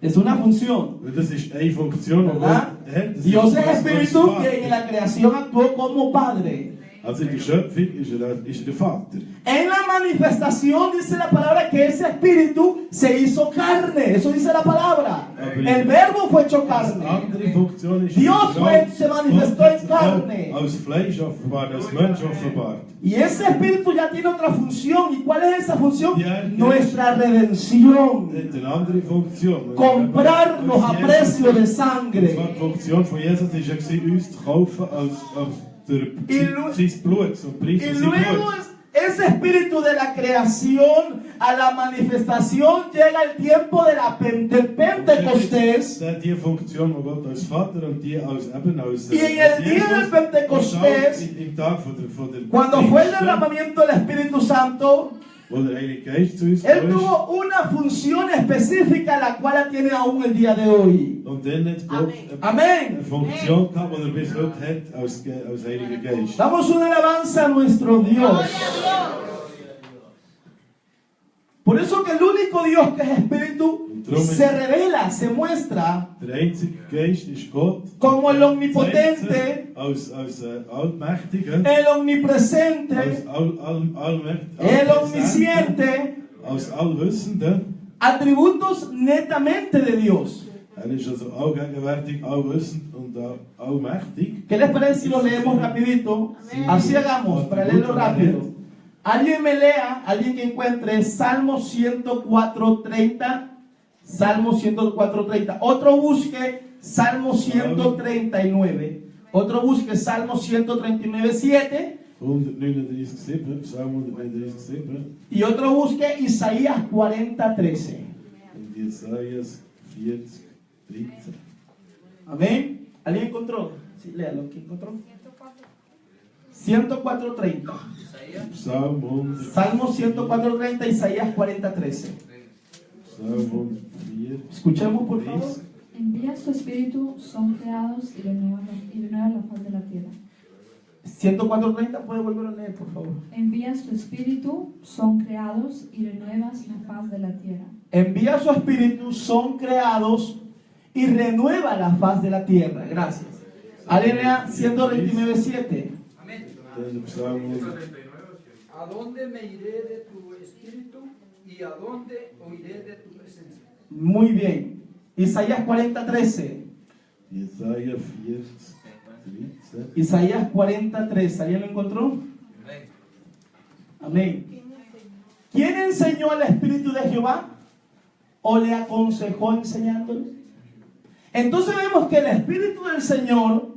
Es una función. Weil das ist eine Funktion, die Gott ¿Verdad? hat. Das Dios ist es als espíritu Vater. que en la creación actuó como Padre. Also in der Schöpfung ist er der Vater. En la manifestación dice la palabra que ese espíritu se hizo carne. Eso dice la palabra. El verbo fue hecho Die carne. andere Funktion ist, Dios se manifestó Gott en hat carne. sich als Fleisch offenbart, als Mensch offenbart. Y ese espíritu ya tiene otra función. ¿Y cuál es esa función? Ya, ya. Nuestra redención. Er hat eine andere Funktion. Comprarnos a precio de Und sangre. zwar die Funktion von Jesus war ja, uns zu kaufen als sein Blut, zum Preis Y von seinem luego Blut. ese espíritu de la creación a la manifestación llega el tiempo del Pentecostés. Der hat die Funktion von Gott als Vater und die als Y en el día del Pentecostés, im Tag von der cuando fue el Pfingsten, derramamiento del Espíritu Santo, wo der Heilige Geist zu uns Él kam. tuvo una función específica la cual la tiene aún el día de hoy. Und dann hat Gott Amén. eine Funktion gehabt, die bis heute hat als Heiliger Geist. Damos una alabanza a nuestro Dios. Por eso que el único Dios que es espíritu se revela, se muestra Der einzige Geist ist Gott. como el omnipotente, Als Allmächtiger, el omnipresente, als el omnisciente, als Allwissender. atributos netamente de Dios. Er ist also allgegenwärtig, allwissend und allmächtig. ¿Qué les parece si lo leemos rapidito? Así hagamos, para leerlo rápido. Alguien me lea, alguien que encuentre Salmo 104:30, Salmo 104:30. Otro busque Salmo 139. Otro busque Salmo 139:7. 139,7, Psalm 139,7. Y otro busque Isaías 40:13. Und Jesajas 40,13. Amén. ¿Alguien encontró? Sí, léalo. ¿Quién encontró? 104:30. Psalm 100, Salmo 104:30, Isaías 40:13. Psalm 104. Escuchemos por favor. Envía su espíritu, son creados y renuevan la faz de la tierra. 104:30, puede volver a leer, por favor. Envía su espíritu, son creados y renuevas la faz de la tierra. Envía su espíritu, son creados y renueva la faz de la tierra. Gracias. Aleluya, 129:7. Dann Psalm 100. ¿A dónde me iré de tu espíritu y a dónde huiré de tu presencia? Muy bien. Isaías 40:13. Jesaja 40,13. Isaías 40:13. ¿Alguien lo encontró? Amén. ¿Quién enseñó al Espíritu de Jehová? ¿O le aconsejó enseñándole? Entonces vemos que el Espíritu del Señor,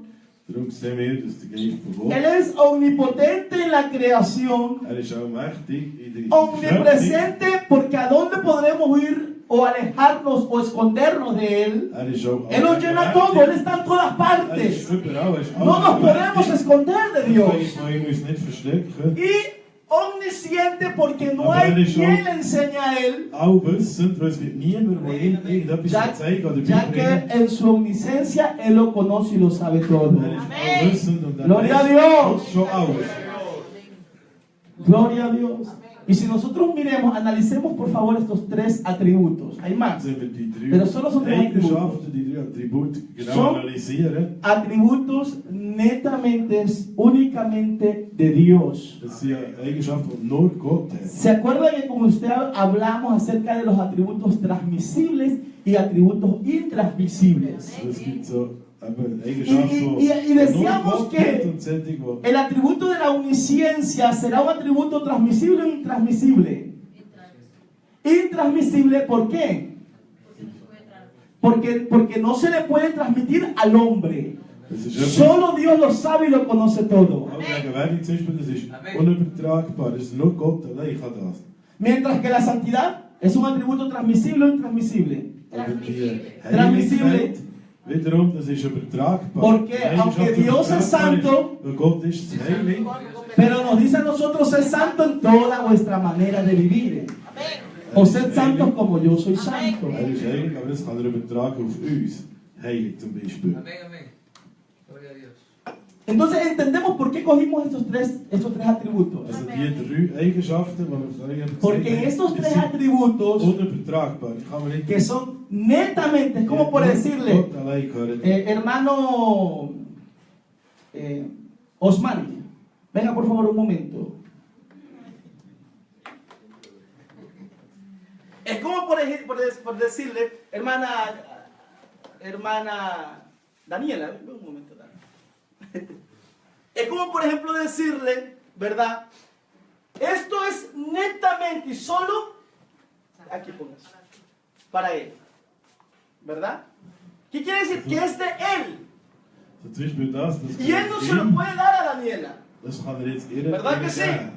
Darum sehen wir, dass der Geist von Gott, Él es omnipotente en la creación, ist allmächtig in der Schöpfung. omnipresente, porque ¿a dónde podremos ir o alejarnos o escondernos de Él? Ist auch Él nos llena todo, Él está en todas ist partes. überall, ist No nos podemos esconder de Dios. Wir können uns nicht verstecken. Y omnisciente, porque no Aber hay Él ist quien auch le enseñe a Él, Allwissend, weil es wird niemand, der ihm irgendetwas ya, zeigen oder ya beibringen. que en su omnisciencia Él lo conoce y lo sabe todo. Er ist allwissend und er Gloria a weiß Dios. schon alles. Gloria a Dios. Y si nosotros miremos, analicemos por favor estos tres atributos. Hay más. Wenn wir die Pero solo son drei drei Eigenschaften, die drei Attribute genau Son- analysieren, Atributos netamente, únicamente de Dios. das sind Eigenschaften, die nur Gott hat. ¿Se acuerdan que con usted hablamos acerca de los atributos transmisibles y atributos intransmisibles? Es gibt so eben Eigenschaften, Y die nur decíamos Gott que hat und solche, die el atributo de la omnisciencia será un atributo transmisible o intransmisible. Intransmisible, ¿por qué? Porque no se le puede transmitir al hombre. das ist etwas, Solo Dios lo sabe y lo conoce todo. Allgegenwärtig zum Beispiel, das ist unübertragbar, das ist nur Gott allein kann das. Mientras que la santidad es un atributo transmisible o intransmisible. Aber die Transmisible. Heiligkeit, wiederum, das ist übertragbar. Porque Die Eigenschaft aunque Dios es übertragbar santo, ist, weil Gott ist heilig, Pero nos dice a nosotros, ser santo en toda vuestra manera de vivir. O sed santos como yo soy santo. er ist heilig, aber das kann er übertragen auf uns. Heilig zum Beispiel. Amén, amén. Gloria a Dios. Entonces entendemos por qué cogimos estos tres atributos. Also die drei Eigenschaften, die wir vorhin gesagt Porque haben, estos die tres sind atributos unübertragbar. Die kann man nicht que son netamente, es como por decirle, Gott allein gehören. hermano Osmani, Venga, por favor, un momento. Es como por decirle, hermana Daniela, un momento, Daniela. Es como por ejemplo decirle, ¿verdad? Esto es netamente y solo, aquí pongas, para él, ¿verdad? ¿Qué quiere decir? Que es de él. So zum Beispiel das Y él no se lo puede dar a Daniela. das kann er jetzt ihr ¿Verdad que sí? geben.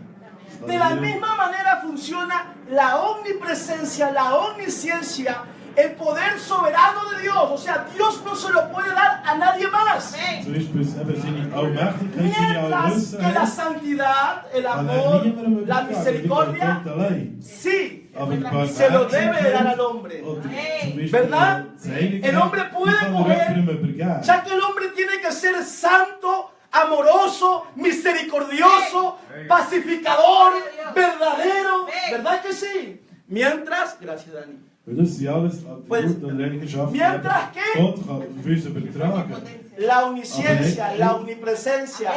Das De kann la er ihr- misma manera funciona la omnipresencia, la omnisciencia, el poder soberano de Dios. O sea, Dios no se lo puede dar a nadie más. Zum Beispiel eben seine Allmächtigkeit, seine Mientras que la Allwissenheit, santidad, el kann amor, niemandem la übertragen, misericordia, Gott allein. sí, Aber die se lo debe de dar Barmherzigkeit al hombre. oder zum Beispiel ¿Verdad? das Heiligkeit, El hombre puede die kann er coger, jemandem übergeben. ya que el hombre tiene que ser santo, amoroso, misericordioso, pacificador, verdadero, ¿verdad que sí? Mientras, gracias Dani, Weil das sind alles Attribute und Eigenschaften, die mientras que Gott kann auf uns übertragen. la omnisciencia, la omnipresencia,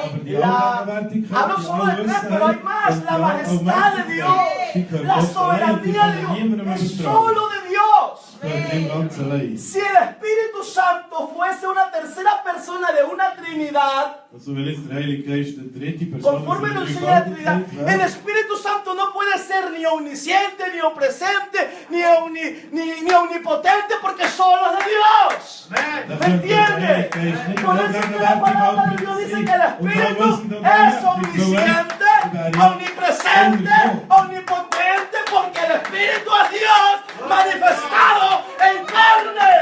hablo solo de tres, pero hay más, la majestad de Dios, la soberanía de Dios, es solo de Dios. Gehört ihm ganz allein. Si el Espíritu Santo fuese una tercera persona de una Trinidad, Also wenn jetzt der Heilige Geist die dritte Person conforme ist, lo die enseña la Trinidad, Dreifaltigkeit el wäre, Espíritu Santo no puede ser ni omnisciente, ni omnipresente, ni omnipotente, porque solo es de Dios. dann ¿Me könnte der entiende? Heilige Geist nicht Por nur eso es que gegenwärtig la palabra de alt Dios dice sein que el und Espíritu allwissend und es allmächtig, so omnisciente, wäre er omnipresente, omnipotente, porque el Espíritu es Dios manifestado en carne.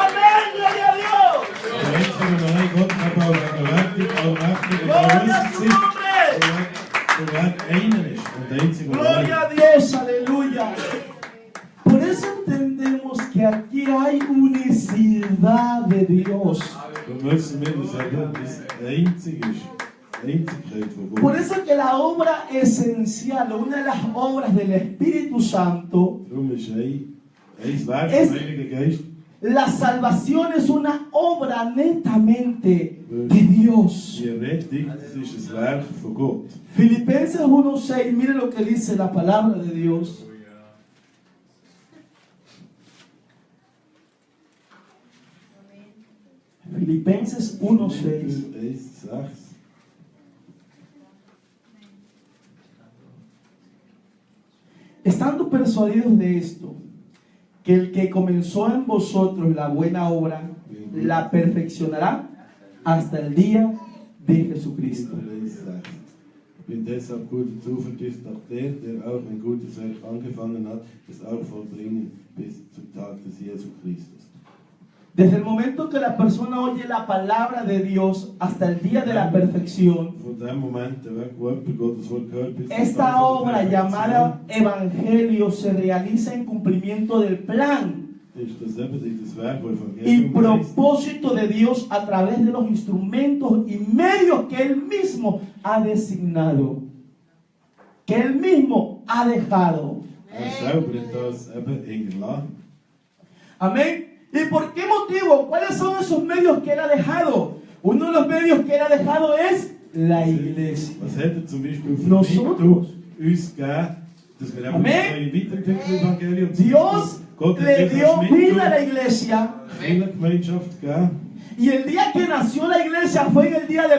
Amén, gloria a Dios. der einzige und allein Gott, aber auch gegenwärtig, allmächtig und Gloria a allwissend su sein, nombre. so wäre einer ist und der einzige und Gloria allein. a Dios, aleluya. Por eso entendemos que aquí hay unicidad de Dios. Dann müssen wir das eben, das einzige ist, die Einzigkeit von Por Gott. eso que la obra esencial, una de las obras del Espíritu Santo, Darum ist ein Werk Es- vom Heiligen Geist, la salvación es una obra netamente de Dios. die Rettung, das ist ein Werk von Gott. Filipenses 1:6, mire lo que dice la palabra de Dios. Filipenses 1:6. 1,6. Estando persuadidos de esto, que el que comenzó en vosotros la buena obra, la perfeccionará hasta el día de Jesucristo. 1,6. Ich bin deshalb guter Zuversicht, dass der auch ein gutes Werk angefangen hat, es auch vollbringen bis zum Tag des Jesu Christus. Desde el momento que la persona oye la palabra de Dios hasta el día de la perfección, Von dem Moment weg, wo jemand Gottes Wort gehört, bis zum Tag esta der obra Perfektion, llamada Evangelio se realiza en cumplimiento del plan ist das eben dieses Werk, das y Evangelium heißt, propósito de Dios a través de los instrumentos y medios que Él mismo ha designado, que Él mismo ha dejado. selber hat das eben hingelassen. Amén. ¿Y por qué motivo? ¿Cuáles son esos medios que Él ha dejado? Uno de los medios que Él ha dejado es la iglesia. Was hat er zum Beispiel für Nosotros. Mittel uns gegeben, dass wir eben Amén. weiterentwickeln Evangelium? Dios Gott hat le uns dio als vida a la Mittel iglesia. eine Gemeinschaft gegeben. Y el día que nació la iglesia fue en el día de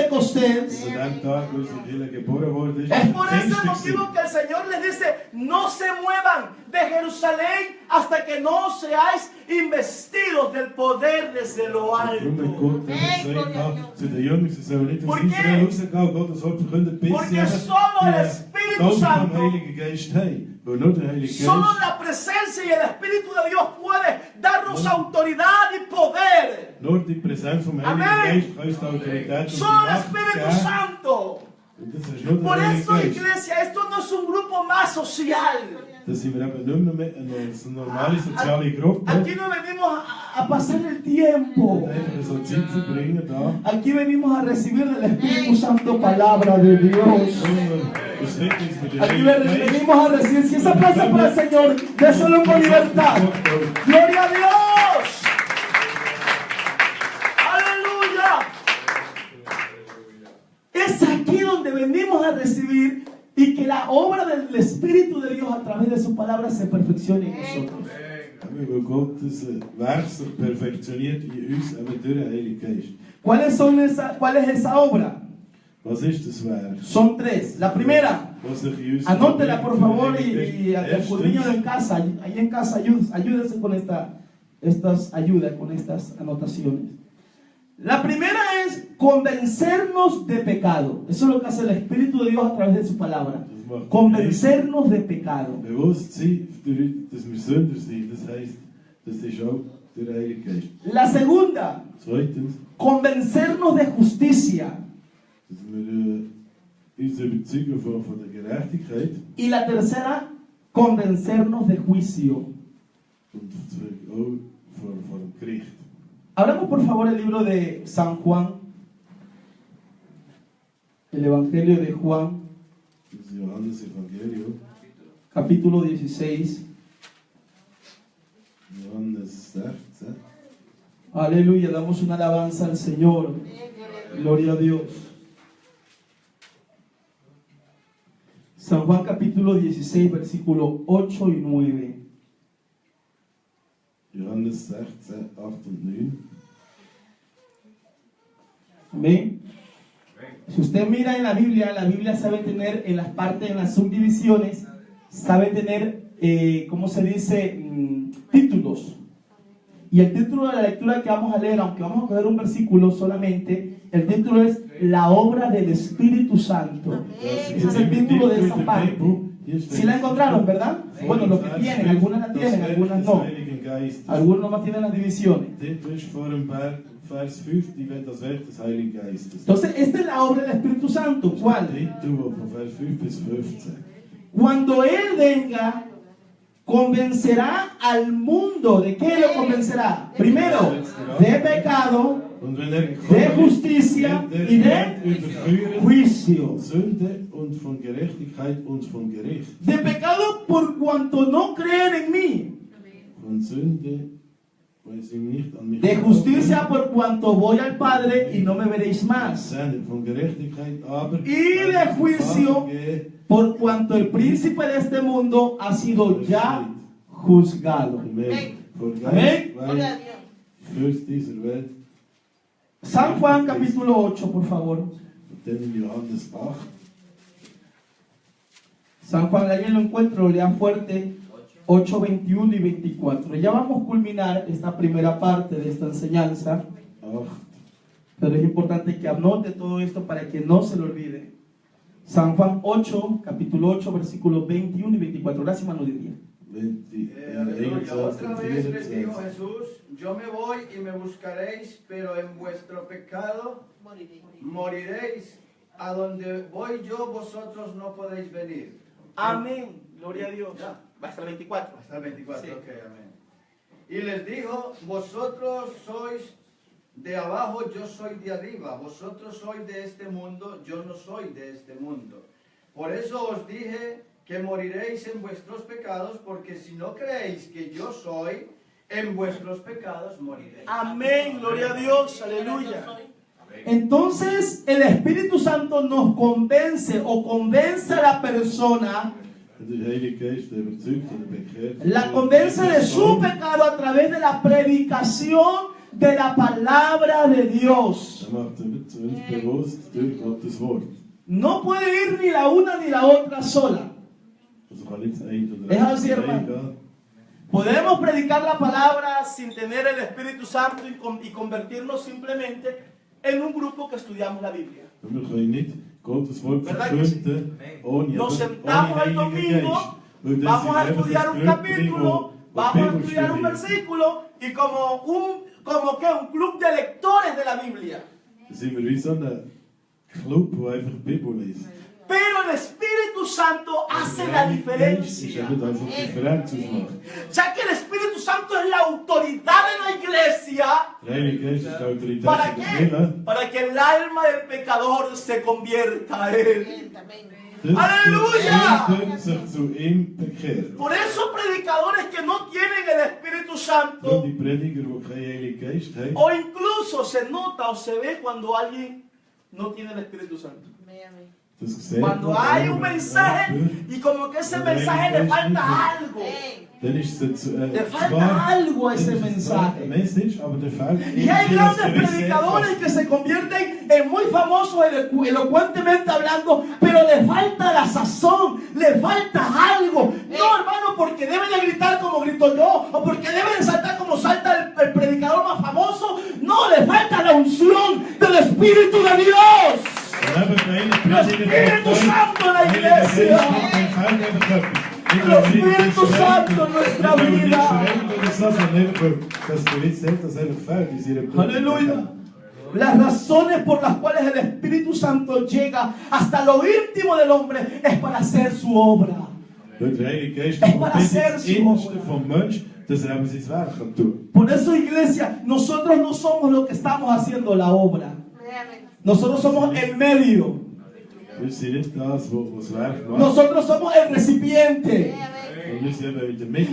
Pentecostés. An dem Tag, wo unsere Kirche geboren wurde, ist Es por ese Pfingsten motivo que el Señor les dice, no se muevan de Jerusalén hasta que no seáis investidos del poder desde lo Darum hat alto. Gott gesagt hat, zu den Jüngern, sie sollen nicht aus ¿Por qué? Israel rausgehen und Gottes Wort verkünden, bis Porque sie eben solo el die Espíritu Gabe vom Santo, Heiligen Geist haben. Weil nur der Heilige solo Geist, la presencia y el Espíritu de Dios puede darnos autoridad y poder. nur die Präsenz vom Heiligen Amén. Geist kann uns die Autorität und die Solo el Macht Espíritu geben. Santo. Und das ist nur der Por Heilige eso, Geist. iglesia, esto no es un grupo más social. Da sind wir eben nicht mehr eine normale soziale Gruppe. Aquí no venimos a pasar el tiempo. Einfach so Zeit verbringen da. Aquí venimos a recibir del Espíritu Santo palabra de Dios. Sondern das Wichtigste ist mit dem Aquí Heiligen Geist. venimos a recibir. Si esa plaza es para el Señor, déselo con libertad. ¡Gloria a Dios! ¡Aleluya! Es aquí donde y que la obra del Espíritu de Dios a través de su palabra se perfeccione en nosotros. Weil Gottes Werk sich perfektioniert in uns, eben durch den Heiligen Geist. ¿Cuál es esa obra? Was ist das Werk? Son tres. La primera, Was sich in uns anótela por favor Erstens, y escudriñalo en casa. Ahí en casa ayúdese con estas anotaciones. La primera es convencernos de pecado. Eso es lo que hace el Espíritu de Dios a través de su palabra. Convencernos de pecado. bewusst sein, dass wir Sünder sind. Das heisst, das ist auch durch den Heiligen Geist. La segunda, Zweitens, convencernos de justicia. dass wir uns überzeugen von der Gerechtigkeit Y la tercera, convencernos de juicio. und auch vor dem Gericht. Abramos por favor el libro de San Juan, el Evangelio de Juan, Das Johannes Evangelium, capítulo 16. Johannes 16. Aleluya, damos una alabanza al Señor. Gloria a Dios. San Juan capítulo 16, versículo 8 y 9. Johannes 16, 8 und 9. Amén. Si usted mira en la Biblia sabe tener en las partes, en las subdivisiones, sabe tener, ¿cómo se dice? Títulos. Y el título de la lectura que vamos a leer, aunque vamos a coger un versículo solamente, el título es La obra del Espíritu Santo. Ese es el título de esa parte. Si la encontraron, ¿verdad? Bueno, los que tienen, algunas la tienen, algunas no. Algunos nomás tienen las divisiones. Vers 5, die wird das Werk des Heiligen Geistes. Entonces, esta es la obra del Espíritu Santo. ¿Cuál? Von Vers 5 bis 15. Cuando Él venga, convencerá al mundo. ¿De qué lo convencerá? Primero, de pecado, de justicia y de juicio. Sünde und von Gerechtigkeit und von Gericht. De pecado por cuanto no creen en mí. Von Sünde, weil sie nicht an mich De justicia por cuanto voy al Padre y no me veréis más. von Gerechtigkeit aber Y de juicio por cuanto el príncipe de este mundo ha sido ya juzgado. Amen. Amén. Weil Fürst dieser Welt, San Juan capítulo 8, por favor. und dann in Johannes 8. San Juan, alguien lo encuentra, lo lea fuerte. 8, 21 y 24. Ya vamos a culminar esta primera parte de esta enseñanza, 8. pero es importante que anote todo esto para que no se lo olvide. San Juan 8, capítulo 8, versículos 21 y 24. Gracias, hermano Didier. Aleluya. Otra vez les dijo 21. Jesús, yo me voy y me buscaréis, pero en vuestro pecado moriréis. A donde voy yo, vosotros no podéis venir. Amén. Gloria a Dios. Ya. Va hasta el 24. Hasta el 24, Sí. ok, amén. Y les dijo, vosotros sois de abajo, yo soy de arriba. Vosotros sois de este mundo, yo no soy de este mundo. Por eso os dije que moriréis en vuestros pecados, porque si no creéis que yo soy, en vuestros pecados moriréis. Amén. Gloria a Dios. Aleluya. Entonces el Espíritu Santo nos convence o convence a la persona, Der Heilige Geist überzeugt oder bekehrt. la convence de su pecado a través de la predicación de la palabra de Dios. Macht uns bewusst durch Gottes Wort. No puede ir ni la una ni la otra sola. Also kann nicht das eine oder Es das así, andere hermano. gehen. Podemos predicar la palabra sin tener el Espíritu Santo y convertirnos simplemente en un grupo que estudiamos la Biblia. Und wir können nicht Gottes Wort ¿Verdad que sí? verkünden ohne Nos ohne sentamos el Heiligen domingo, Geist. Weil das vamos a sind einfach estudiar das un Grüppli, capítulo, wo vamos a die Bibel estudiar un studiert. versículo y como que un club de lectores de la Biblia. Da sind wir wie so ein Club, wo einfach die Bibel liest. Pero el Espíritu Santo hace Der la Heilige Geist ist diferencia. eben einfach die Differenz ausmacht. Ya que el Espíritu Santo es la autoridad de la iglesia, Der Heilige Geist ist die Autorität ¿para der qué? Kirche. Para que el alma del pecador se convierta a él. Das Halleluja! Kirche sich zu ihm bekehrt. Por esos predicadores que no tienen el Espíritu Nur Santo, die Prediger, die keinen Heiligen Geist haben, o incluso se nota o se ve cuando alguien no tiene el Espíritu Santo. das gesehen Cuando hat, hay un mensaje y como que ese mensaje le falta algo. dann ist es Le falta algo a ese mensaje. Message, aber der fehlt Y hay irgendwie das grandes gewisse predicadores etwas. que se convierten en muy famosos elocuentemente hablando, pero le falta la sazón, le falta algo. No, hermano, porque deben de gritar como grito yo, o porque deben de saltar como salta el predicador más famoso. No, le falta la unción del Espíritu de Dios. Espíritu Santo en la iglesia. El Espíritu Santo en nuestra vida. Aleluya. Las razones por las cuales el Espíritu Santo llega hasta lo íntimo del hombre es para hacer su obra. Es para hacer su obra. Por eso, iglesia, nosotros no somos los que estamos haciendo la obra. Nosotros somos el medio. Nosotros somos el recipiente.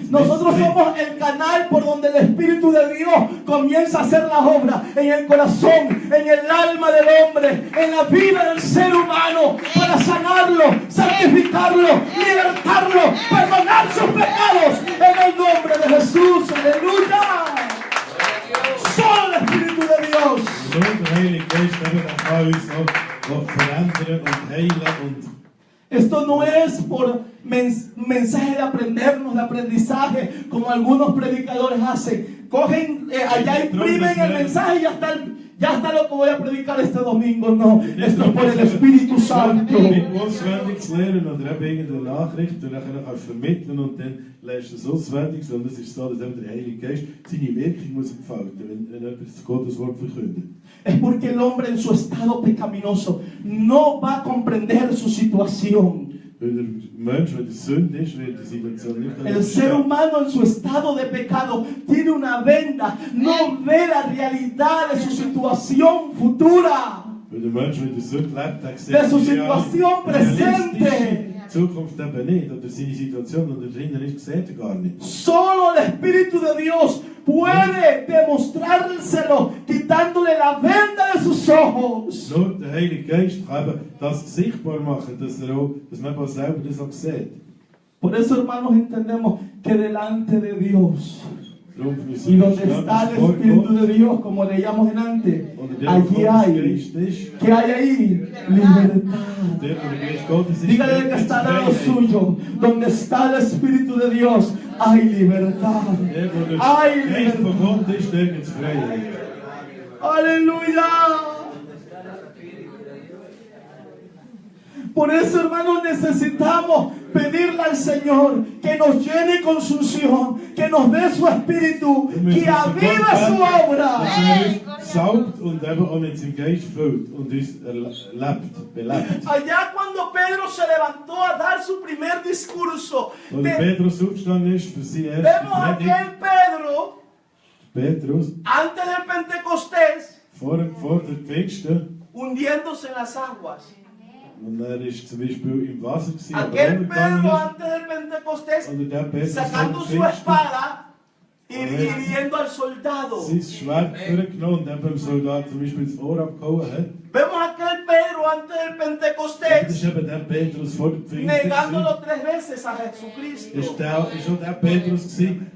Nosotros somos el canal por donde el Espíritu de Dios comienza a hacer la obra en el corazón, en el alma del hombre, en la vida del ser humano, para sanarlo, santificarlo, libertarlo, perdonar sus pecados en el nombre de Jesús. Aleluya. Solo el Espíritu de Dios. Esto no es por mensaje de aprendernos, de aprendizaje, como algunos predicadores hacen. Cogen, allá imprimen el mensaje y ya está lo que voy a predicar este domingo. No, esto es por el Espíritu Santo. Auswendig zu lernen oder eben irgendeine Nachricht und nachher kannst du vermitteln und dann lernst du es auswendig, sondern es ist so, dass eben der Heilige Geist seine Wirkung muss entfalten, wenn jemand Gottes Wort verkündet. Es porque el hombre en su estado pecaminoso no va a comprender su situación. Weil der Mensch, wenn er Sünde ist, wird die Situation nicht El ser humano en su estado de pecado tiene una venda, no ve la realidad de su situación futura, Weil der Mensch, wenn er Sünde lebt, der sieht de su die situación presente. Zukunft eben nicht, oder seine Situation, und da drinnen ist, sieht er gar nicht. Solo el Espíritu de Dios puede demostrárselo quitándole la venda de sus ojos. Nur der Heilige Geist kann eben das sichtbar machen, dass man auch selber das auch sieht. Por eso, hermanos, entendemos que delante de Dios Darum y donde está el Espíritu de Dios, como leíamos en antes, allí hay, ¿qué hay ahí? Libertad. Dígale que está al lado suyo, donde está el Espíritu de Dios, hay libertad. Hay libertad. Aleluya. Por eso, hermanos, necesitamos pedirle al Señor que nos llene con su unción, que nos dé su espíritu, que aviva su obra. Saugt und eben auch mit seinem Geist füllt und uns belebt. Allá cuando Pedro se levantó a dar su primer discurso, Als Petrus aufgestanden ist für seine erste vemos a Predigt, aquel Pedro, Petrus, antes del Pentecostés, vor der Pfingsten, hundiéndose en las aguas. und er ist zum Beispiel im Wasser gewesen, aber Aquel runtergegangen Pedro ist. antes del Pentecostés, Oder der Petrus sacando vor su der Pfingsten, espada y hiriendo al soldado. sein Schwert vorgenommen und eben dem Soldat zum Beispiel das Ohr abgehauen hat. Vemos a aquel Pedro antes del Das Pentecostés ist eben der Petrus vor der Pfingsten. negándolo 3 veces a Jesucristo. Ist auch der Petrus gewesen,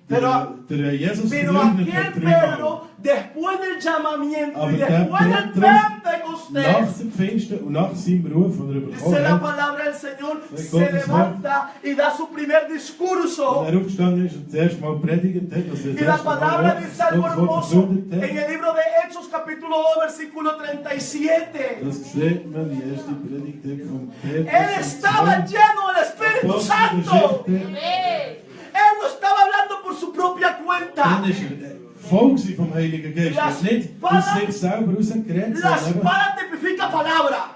der Jesus Pero verleugnet aquel hat 3 Mal. Pedro, después del llamamiento Aber y der después del Petrus, nach Pentecostés, dem Pfingsten und nach seinem Ruf, den er bekommen dice la hat, palabra del Señor, Gottes se levanta y da su primer discurso. und er aufgestanden ist und zuerst mal predigt hat, dass er Y das la erste Mal palabra dice algo Gottes Wort hermoso verkündet en hat. el libro de Hechos capítulo 2 versículo 37. Das sieht man, die erste Predigt hat von Petrus. Él estaba lleno del Espíritu Santo. Él no estaba hablando por su propia cuenta. Dann ist voll gewesen vom Heiligen Geist. Er hat nicht aus sich selber rausgeredet, La sondern espada tipifica palabra.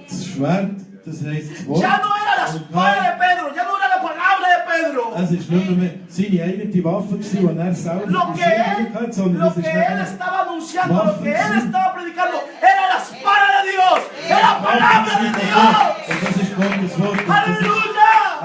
das Schwert, das heisst das Wort. Ya no era la espada de Pedro, ya no era la palabra de Pedro. Es ist nicht mehr seine eigene Waffe gewesen, die er selber Lo que hat, sondern lo es que ist él nachher estaba anunciando, lo que él estaba predicando, era la espada de Dios, era la palabra de Dios. und das ist Gottes Wort. Und das ist Aleluya.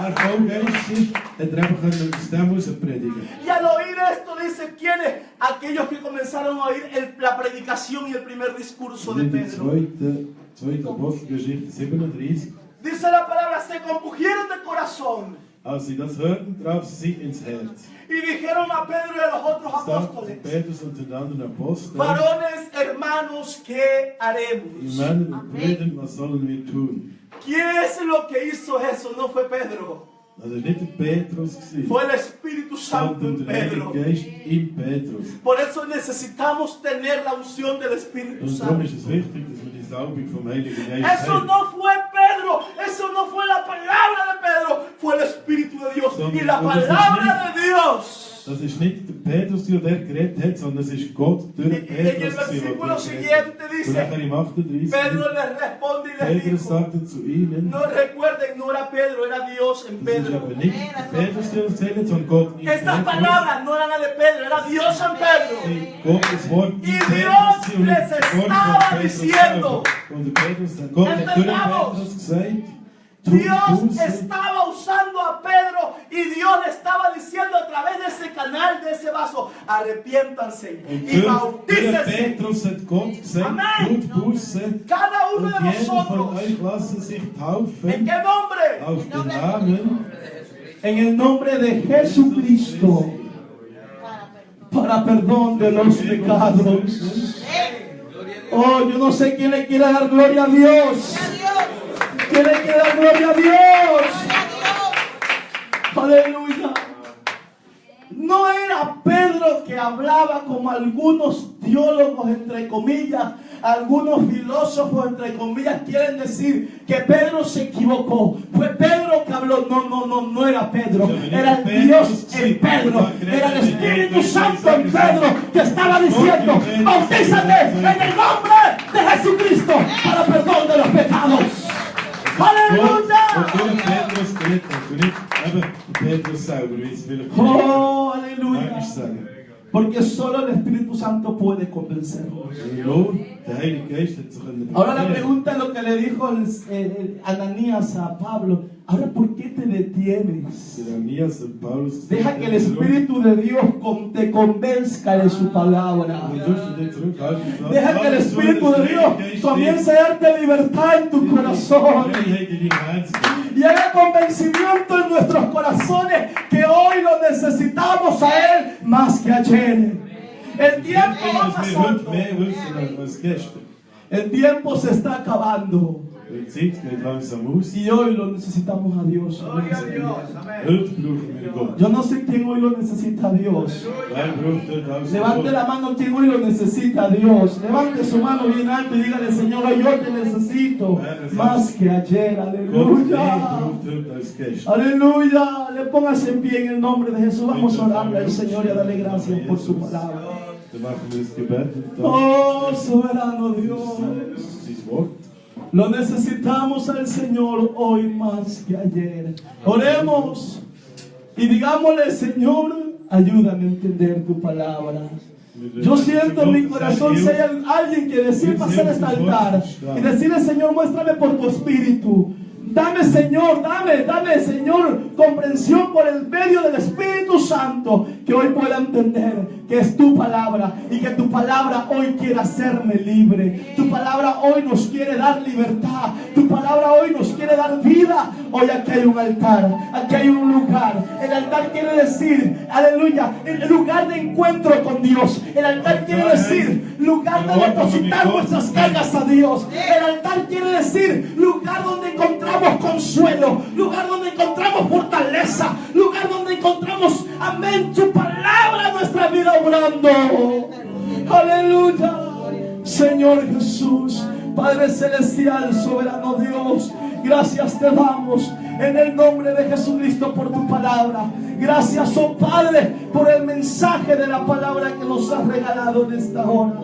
erfolgreich gewesen, hat er einfach aus dem heraus predigen. Y al oír esto dice, ¿quiénes? Aquellos que comenzaron a oír la predicación y el primer discurso de Und die Pedro. zweite 2. Apostelgeschichte 37. Dice la palabra, se compugieron de corazón Als sie das hörten, traf sie ins Herz. y dijeron a Pedro y a los otros Sagten apóstoles: Petrus und den anderen Aposteln, varones, hermanos, ¿qué ihr haremos? Männer und Brüder, was sollen wir tun? ¿Quién es lo que hizo eso? No fue Pedro, Das war nicht der Petrus, fue el Espíritu Santo sondern en der Heilige Pedro. Geist in Petrus. Por eso necesitamos tener la unción del Espíritu Und darum Santo. ist es wichtig, dass wir die Salbung vom Heiligen Geist Eso haben. no fue Pedro, eso no fue la palabra de Pedro, fue el Espíritu de Dios. Y la palabra de Dios. Das ist nicht der Petrus, der geredet hat, sondern es ist Gott durch En el Petrus, versículo der siguiente Und dice, nachher im 38. Pedro les responde y les Petrus dijo, sagte zu ihnen, no recuerden, no era Pedro, era Dios en das ist Pedro. aber nicht der Petrus, der erzählt, sondern Gott in Estas Petrus. palabras no eran las de Pedro, era Dios en Pedro. Gottes Wort in Y Petrus Dios und les das Wort estaba von Petrus diciendo, selber. Und der Petrus, Gott hat durch Entendamos. Petrus gesagt, Dios estaba usando a Pedro y Dios le estaba diciendo a través de ese canal, de ese vaso, arrepiéntanse Und y durch bautícense. Petrus hat Gott gesagt, Amen. tut Buße. Cada uno Und de jeder von nosotros. euch lasse sich ¿En taufen qué nombre? auf den Namen En el nombre de Jesucristo, para perdón de los pecados. Oh, yo no sé quién le quiere dar gloria a Dios. ¿Quién le quiere dar gloria a Dios? Aleluya. No era Pedro que hablaba como algunos teólogos, entre comillas, algunos filósofos, entre comillas, quieren decir que Pedro se equivocó. Fue Pedro que habló. No era Pedro. Era el Dios en Pedro. Era el Espíritu Santo en Pedro que estaba diciendo: bautízate en el nombre de Jesucristo para perdón de los pecados. Gott und Aleluya. durch Petrus geredet hat. Und nicht eben Petrus selber, wie es vielleicht Oh, manchmal aleluya. sagen. Porque solo el Espíritu Santo puede convencernos. Nur der Heilige Geist hat sich Ahora la pregunta es lo que le dijo Ananías a Pablo. Ahora, ¿por qué te detienes? Ananías und Paulus Deja que el Espíritu de Dios te convenzca de su palabra. Deja que el Espíritu de Dios comience a darte libertad en tu corazón y haga convencimiento en nuestros corazones que hoy lo necesitamos a Él más que ayer. El tiempo va pasando. El tiempo se está acabando. Die Zeit geht langsam aus. Y hoy lo necesitamos a Dios. Gloria a Dios. Amén. Heute brauchen wir Gott. Yo no sé quién hoy lo necesita a Dios. Wer braucht heute alles Levante la mano quien hoy lo necesita a Dios. Levante su mano bien alto y dígale: Señor, hoy yo te necesito más que ayer. Gott Aleluya. braucht heute als Gäste. Aleluya. Le póngase en pie en el nombre de Jesús. Vamos a orarle al Señor y a darle gracias por su palabra. Dann machen wir das Gebet und dann Oh, soberano Dios. sein Wort. Lo necesitamos al Señor hoy más que ayer. Oremos y digámosle: Señor, ayúdame a entender tu palabra. Yo siento en mi corazón si hay alguien que decir pasar este altar y decirle: Señor, muéstrame por tu espíritu. Dame, Señor, dame, Señor, comprensión por el medio del Espíritu Santo, que hoy pueda entender que es tu palabra y que tu palabra hoy quiere hacerme libre. Tu palabra hoy nos quiere dar libertad. Tu palabra hoy nos quiere dar vida. Hoy aquí hay un altar, aquí hay un lugar. El altar quiere decir, aleluya, el lugar de encuentro con Dios. El altar quiere decir lugar de depositar nuestras cargas a Dios. El altar quiere decir lugar donde encontramos consuelo, lugar donde encontramos fortaleza, lugar donde encontramos, amén, tu palabra en nuestra vida obrando. Aleluya. Señor Jesús, Padre Celestial, soberano Dios, gracias te damos en el nombre de Jesucristo por tu palabra. Gracias, oh Padre, por el mensaje de la palabra que nos has regalado en esta hora.